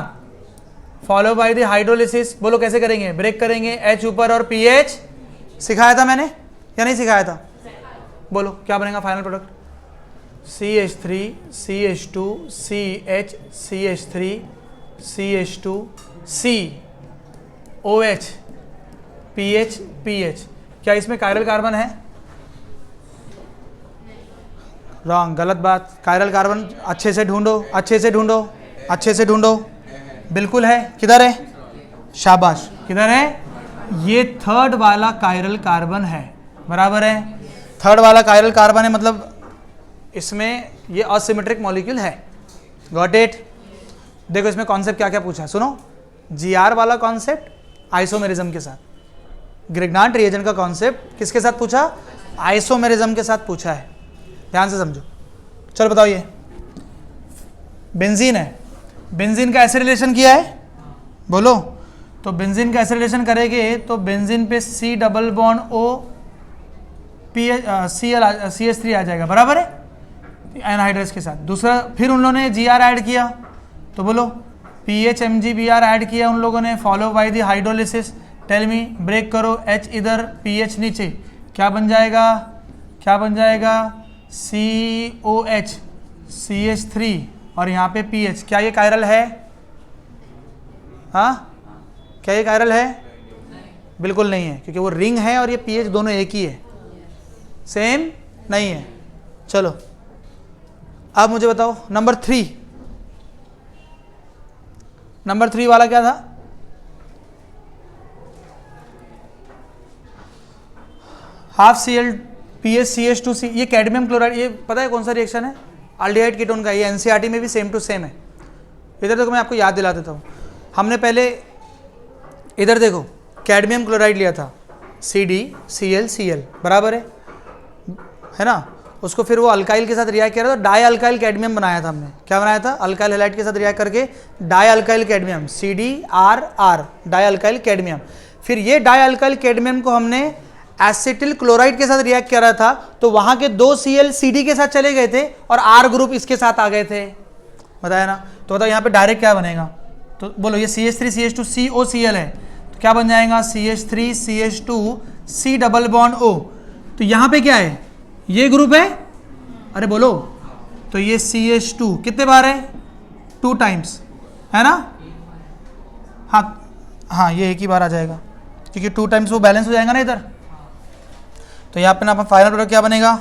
फॉलो बाय द हाइड्रोलिसिस। बोलो कैसे करेंगे? ब्रेक करेंगे, H ऊपर और pH। सिखाया था मैंने या नहीं सिखाया था? बोलो क्या बनेगा final product? CH3 CH2 CH CH3 CH2 C OH pH pH। क्या इसमें कायरल कार्बन है? रॉन्ग, गलत बात। कायरल कार्बन अच्छे से ढूंढो, अच्छे से ढूंढो, अच्छे से ढूंढो। बिल्कुल है। किधर है? शाबाश, किधर है? ये थर्ड वाला कायरल कार्बन है। बराबर है, थर्ड वाला कायरल कार्बन है, मतलब इसमें ये असिमेट्रिक मॉलिक्यूल है। Got it? देखो इसमें कॉन्सेप्ट क्या क्या पूछा है, सुनो। GR वाला कॉन्सेप्ट आइसोमेरिज्म के साथ, ग्रिग्नार्ड रिएजेंट का कॉन्सेप्ट किसके साथ पूछा? आइसोमेरिज्म के साथ पूछा है। ध्यान से समझो। चलो बताओ, ये बेंजीन है, बेंजीन का ऐसे रिलेशन किया है, बोलो। तो बेंजीन का ऐसे रिलेशन करेंगे तो बेंजीन पे C double bond O CH3 आ जाएगा। बराबर है, एनहाइड्रस के साथ। दूसरा फिर उन लोगों ने GR ऐड किया, तो बोलो pH MgBr ऐड किया उन लोगों ने, follow by the hydrolysis. Tell me, break करो, H इधर pH नीचे, क्या बन जाएगा? क्या बन जाएगा? COH CH3 और यहाँ पे pH। क्या ये कायरल है? हाँ, क्या ये कायरल है? बिल्कुल नहीं है, क्योंकि वो रिंग है और ये पीएच दोनों एक ही है, सेम नहीं है। चलो अब मुझे बताओ नंबर 3 वाला क्या था? हाफ Cl पीएच CH2C, ये कैडमियम क्लोराइड, ये पता है कौन सा रिएक्शन है? अल्डिहाइड कीटोन का। ये एनसीईआरटी में भी सेम टू सेम है। इधर देखो, मैं आपको याद दिला देता हूँ। हमने पहले इधर देखो कैडमियम क्लोराइड लिया था CdClCl बराबर है ना। उसको फिर वो अल्काइल के साथ रिएक्ट किया था, डाई अल्काइल कैडमियम बनाया था हमने। क्या बनाया था? अल्काइल हैलाइड के साथ रिएक्ट करके die alkyl cadmium CdRr, die alkyl cadmium. फिर ये डाई अल्काइल कैडमियम को हमने एसिटिल क्लोराइड के साथ रिएक्ट कर रहा था, तो वहां के 2 Cl Cd के साथ चले गए थे और R ग्रुप इसके साथ आ गए थे, बताया ना। तो बताओ यहाँ पे डायरेक्ट क्या बनेगा? तो बोलो, ये CH3CH2 COCl है, तो क्या बन जाएगा? CH3CH2 C double bond O। तो यहाँ पे क्या है? ये ग्रुप है, अरे बोलो, तो ये CH2 कितने बार है? 2 टाइम्स, है ना। हाँ ये एक ही बार आ जाएगा, क्योंकि 2 टाइम्स वो बैलेंस हो जाएगा ना इधर। तो यहाँ पे ना फाइनल प्रोडक्ट क्या बनेगा?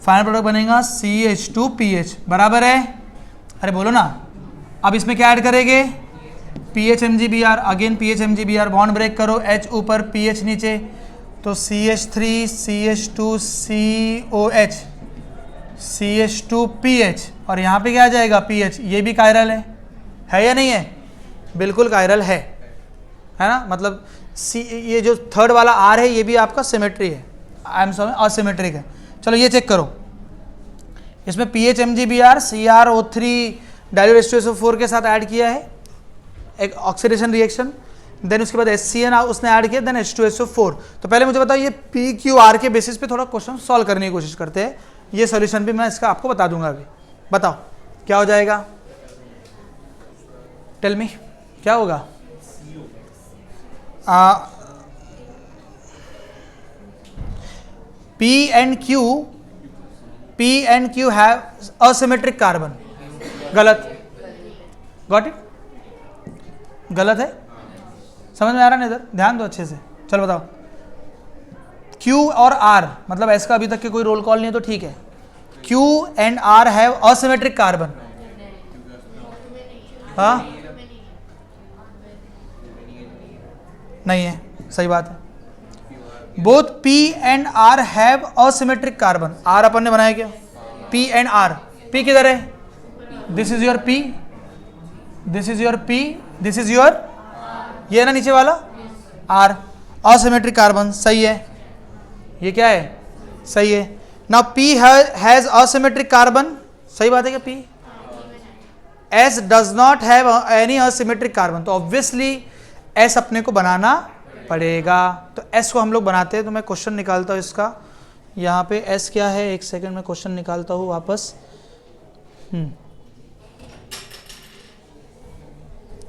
फाइनल प्रोडक्ट बनेगा CH2PH बराबर है, अरे बोलो ना। अब इसमें क्या ऐड करेंगे? PHMgBr, again PHMgBr, bond break करो, H ऊपर PH नीचे, तो CH3CH2COH CH2PH, और यहाँ पे क्या आ जाएगा? PH। ये भी कायरल है या नहीं है? बिल्कुल कायरल है ना। मतलब ये जो थर्ड वाला R है, ये भी आपका सिमेट्री है, आई एम सॉरी असिमेट्रिक है। चलो ये चेक करो, इसमें PHMgBr CrO3 डाइल्यूट H2SO4 के साथ ऐड किया है, एक ऑक्सीडेशन रिएक्शन। देन उसके बाद HCN उसने ऐड किया, देन H2SO4। तो पहले मुझे बताओ, ये PQR के बेसिस पे थोड़ा क्वेश्चन सॉल्व करने की कोशिश करते हैं। ये सॉल्यूशन भी मैं इसका आपको बता दूंगा अभी। बताओ क्या हो जाएगा? टेल मी क्या होगा? P and Q have asymmetric carbon। गलत, गॉट इट? गलत है, समझ में आ रहा है ना? इधर ध्यान दो अच्छे से। चलो बताओ, Q और R, मतलब S का अभी तक के कोई रोल कॉल नहीं है तो ठीक है। Q and R have asymmetric carbon। हाँ नहीं है, सही बात है। Both P and R have asymmetric carbon। R अपन ने बनाया क्या? P and R, P किधर है? This is your P, this is your P, this is your, ये ना नीचे वाला R, asymmetric carbon, सही है। ये क्या है? सही है। Now P has asymmetric carbon, सही बात है क्या? P S does not have any asymmetric carbon, तो ऑब्वियसली S अपने को बनाना पड़ेगा। तो S को हम लोग बनाते हैं, तो मैं क्वेश्चन निकालता हूँ इसका। यहाँ पे S क्या है? एक सेकंड में क्वेश्चन निकालता हूँ वापस।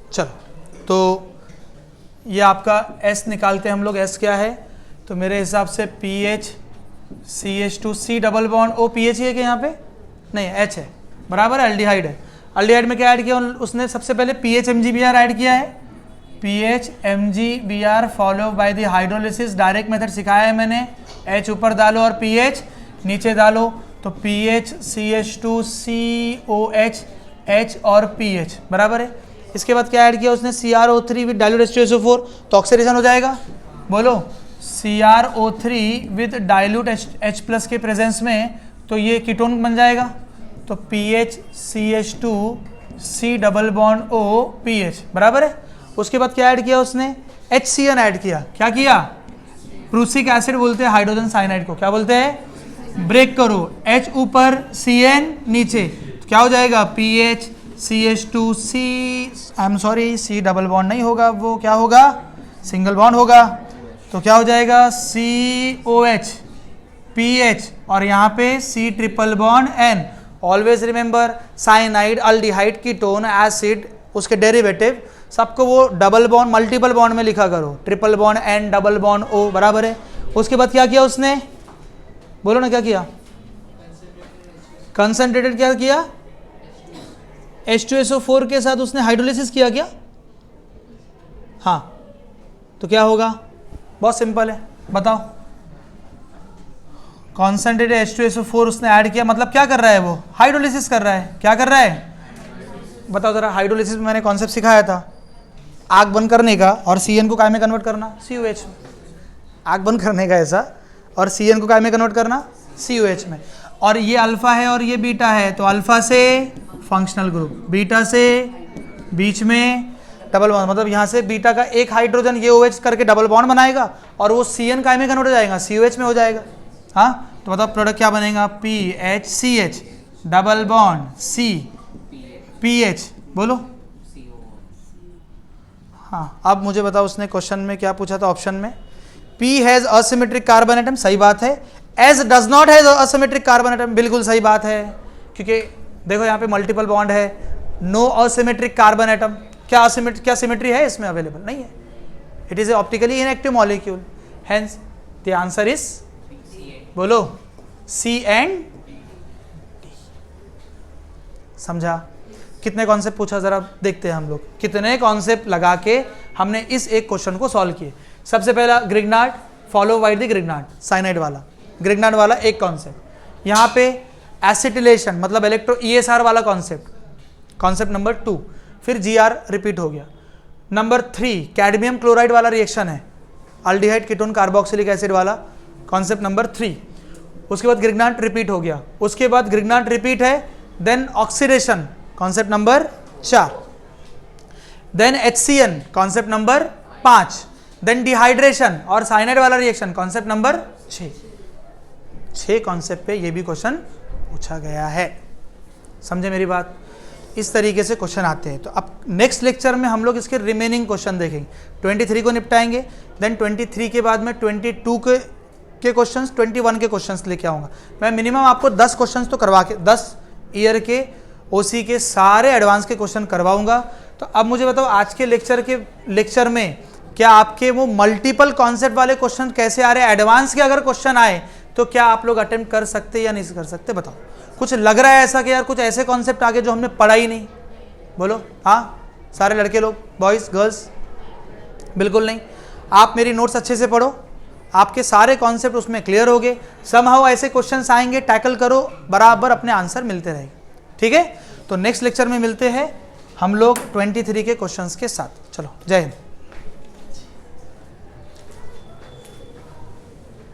चलो, तो ये आपका S निकालते हैं हम लोग। S क्या है? तो मेरे हिसाब से PH CH2C double bond O, PH ही है कि यहाँ पे? नहीं, H है, बराबर है, अल्डिहाइड है। अल्डिहाइड में क्या ऐड किया उसने? सबसे पहले PHMgBr ऐड किया है, PHMgBr follow by the hydrolysis. Direct method सिखाया है मैंने। H ऊपर डालो और PH नीचे डालो, तो PH CH2COH H और PH बराबर है। इसके बाद क्या ऐड किया उसने? CrO3 विद डाइल्यूट H2SO4, तो ऑक्सीडेशन हो जाएगा। बोलो, CrO3 विद डाइल्यूट H+ के प्रेजेंस में, तो ये कीटोन बन जाएगा। तो PH CH2C double bond O PH बराबर है। उसके बाद क्या ऐड किया उसने? HCN ऐड किया। क्या किया? प्रूसिक एसिड बोलते हैं हाइड्रोजन साइनाइड को। क्या बोलते हैं? ब्रेक करो, H ऊपर CN नीचे, तो क्या हो जाएगा? PH CH2C, I am sorry, C double bond नहीं होगा, वो क्या होगा? सिंगल बॉन्ड होगा। तो क्या हो जाएगा? COH PH, और यहाँ पे C triple bond N। Always remember, cyanide, aldehyde, ketone, acid, उसके डेरिवेटिव सबको वो डबल बॉन्ड मल्टीपल बॉन्ड में लिखा करो। Triple bond N, double bond O बराबर है। उसके बाद क्या किया उसने? बोलो ना क्या किया? कंसंट्रेटेड क्या किया? H2SO4 के साथ उसने हाइड्रोलिसिस किया क्या? हाँ, तो क्या होगा? बहुत सिंपल है, बताओ। कॉन्सेंट्रेटेड H2SO4 उसने ऐड किया, मतलब क्या कर रहा है वो? हाइड्रोलिसिस कर रहा है। क्या कर रहा है? बताओ जरा। हाइड्रोलिसिस में मैंने कॉन्सेप्ट सिखाया था, आग बंद करने का और CN को काय में कन्वर्ट करना? COH में। आग बंद करने का ऐसा, और CN को काय में कन्वर्ट करना? COH में। और ये अल्फा है और ये बीटा है, तो अल्फा से फंक्शनल ग्रुप, बीटा से बीच में डबल बॉन्ड, मतलब यहाँ से बीटा का एक हाइड्रोजन ये OH करके डबल बॉन्ड बनाएगा और वो CN काय में कन्वर्ट हो जाएगा? COH में हो जाएगा। हाँ, तो बताओ प्रोडक्ट क्या बनेगा? PHCH double bond C PH, बोलो। हाँ, अब मुझे बताओ उसने क्वेश्चन में क्या पूछा था ऑप्शन में? P has asymmetric carbon atom, सही बात है। S does not has asymmetric carbon atom, बिल्कुल सही बात है, क्योंकि देखो यहाँ पे मल्टीपल बॉन्ड है, नो असिमेट्रिक कार्बन एटम। क्या सिमेट्री है इसमें? अवेलेबल नहीं है। It is a optically inactive molecule, hence the answer is, बोलो, C एंड D। समझा? कितने कॉन्सेप्ट पूछा जरा देखते हैं हम लोग, कितने कॉन्सेप्ट लगा के हमने इस एक क्वेश्चन को सॉल्व किए। सबसे पहला Grignard, follow by the Grignard, cyanide वाला, ग्रिग्नार्ड वाला एक कॉन्सेप्ट। यहाँ पे एसिटिलेशन मतलब इलेक्ट्रो ESR वाला कॉन्सेप्ट नंबर 2, फिर GR रिपीट हो गया। नंबर 3 कैडमियम क्लोराइड वाला रिएक्शन है, अल्डिहाइड कीटोन कार्बोक्सिलिक एसिड वाला, कॉन्सेप्ट नंबर 3। उसके बाद ग्रिग्नार्ड रिपीट हो गया, उसके बाद ग्रिग्नार्ड रिपीट है, then oxidation concept number 4, then HCN concept number 5, then dehydration और साइनाइड वाला रिएक्शन कॉन्सेप्ट नंबर 6 कॉन्सेप्ट पे ये भी क्वेश्चन पूछा गया है। समझे मेरी बात? इस तरीके से क्वेश्चन आते हैं। तो अब नेक्स्ट लेक्चर में हम लोग इसके रिमेनिंग क्वेश्चन देखेंगे, 23 को निपटाएंगे, देन 23 के बाद में 22 के क्वेश्चंस, 21 के क्वेश्चंस लेके आऊँगा। मैं मिनिमम आपको 10 क्वेश्चंस तो करवा के, 10 ईयर के OC के सारे एडवांस के क्वेश्चन करवाऊंगा। तो अब मुझे बताओ आज के लेक्चर में क्या आपके वो मल्टीपल कॉन्सेप्ट वाले क्वेश्चन कैसे आ रहे हैं? एडवांस के अगर क्वेश्चन आए तो क्या आप लोग अटेम्प्ट कर सकते या नहीं कर सकते? बताओ। कुछ लग रहा है ऐसा कि यार कुछ ऐसे कॉन्सेप्ट आगे जो हमने पढ़ा ही नहीं? बोलो हाँ, सारे लड़के लोग, बॉयज़ गर्ल्स? बिल्कुल नहीं। आप मेरी नोट्स अच्छे से पढ़ो, आपके सारे कॉन्सेप्ट उसमें क्लियर हो गए। समहाउ ऐसे क्वेश्चंस आएंगे, टैकल करो, बराबर अपने आंसर मिलते रहेंगे। ठीक है, तो नेक्स्ट लेक्चर में मिलते हैं हम लोग 23 के क्वेश्चंस के साथ। चलो, जय हिंद।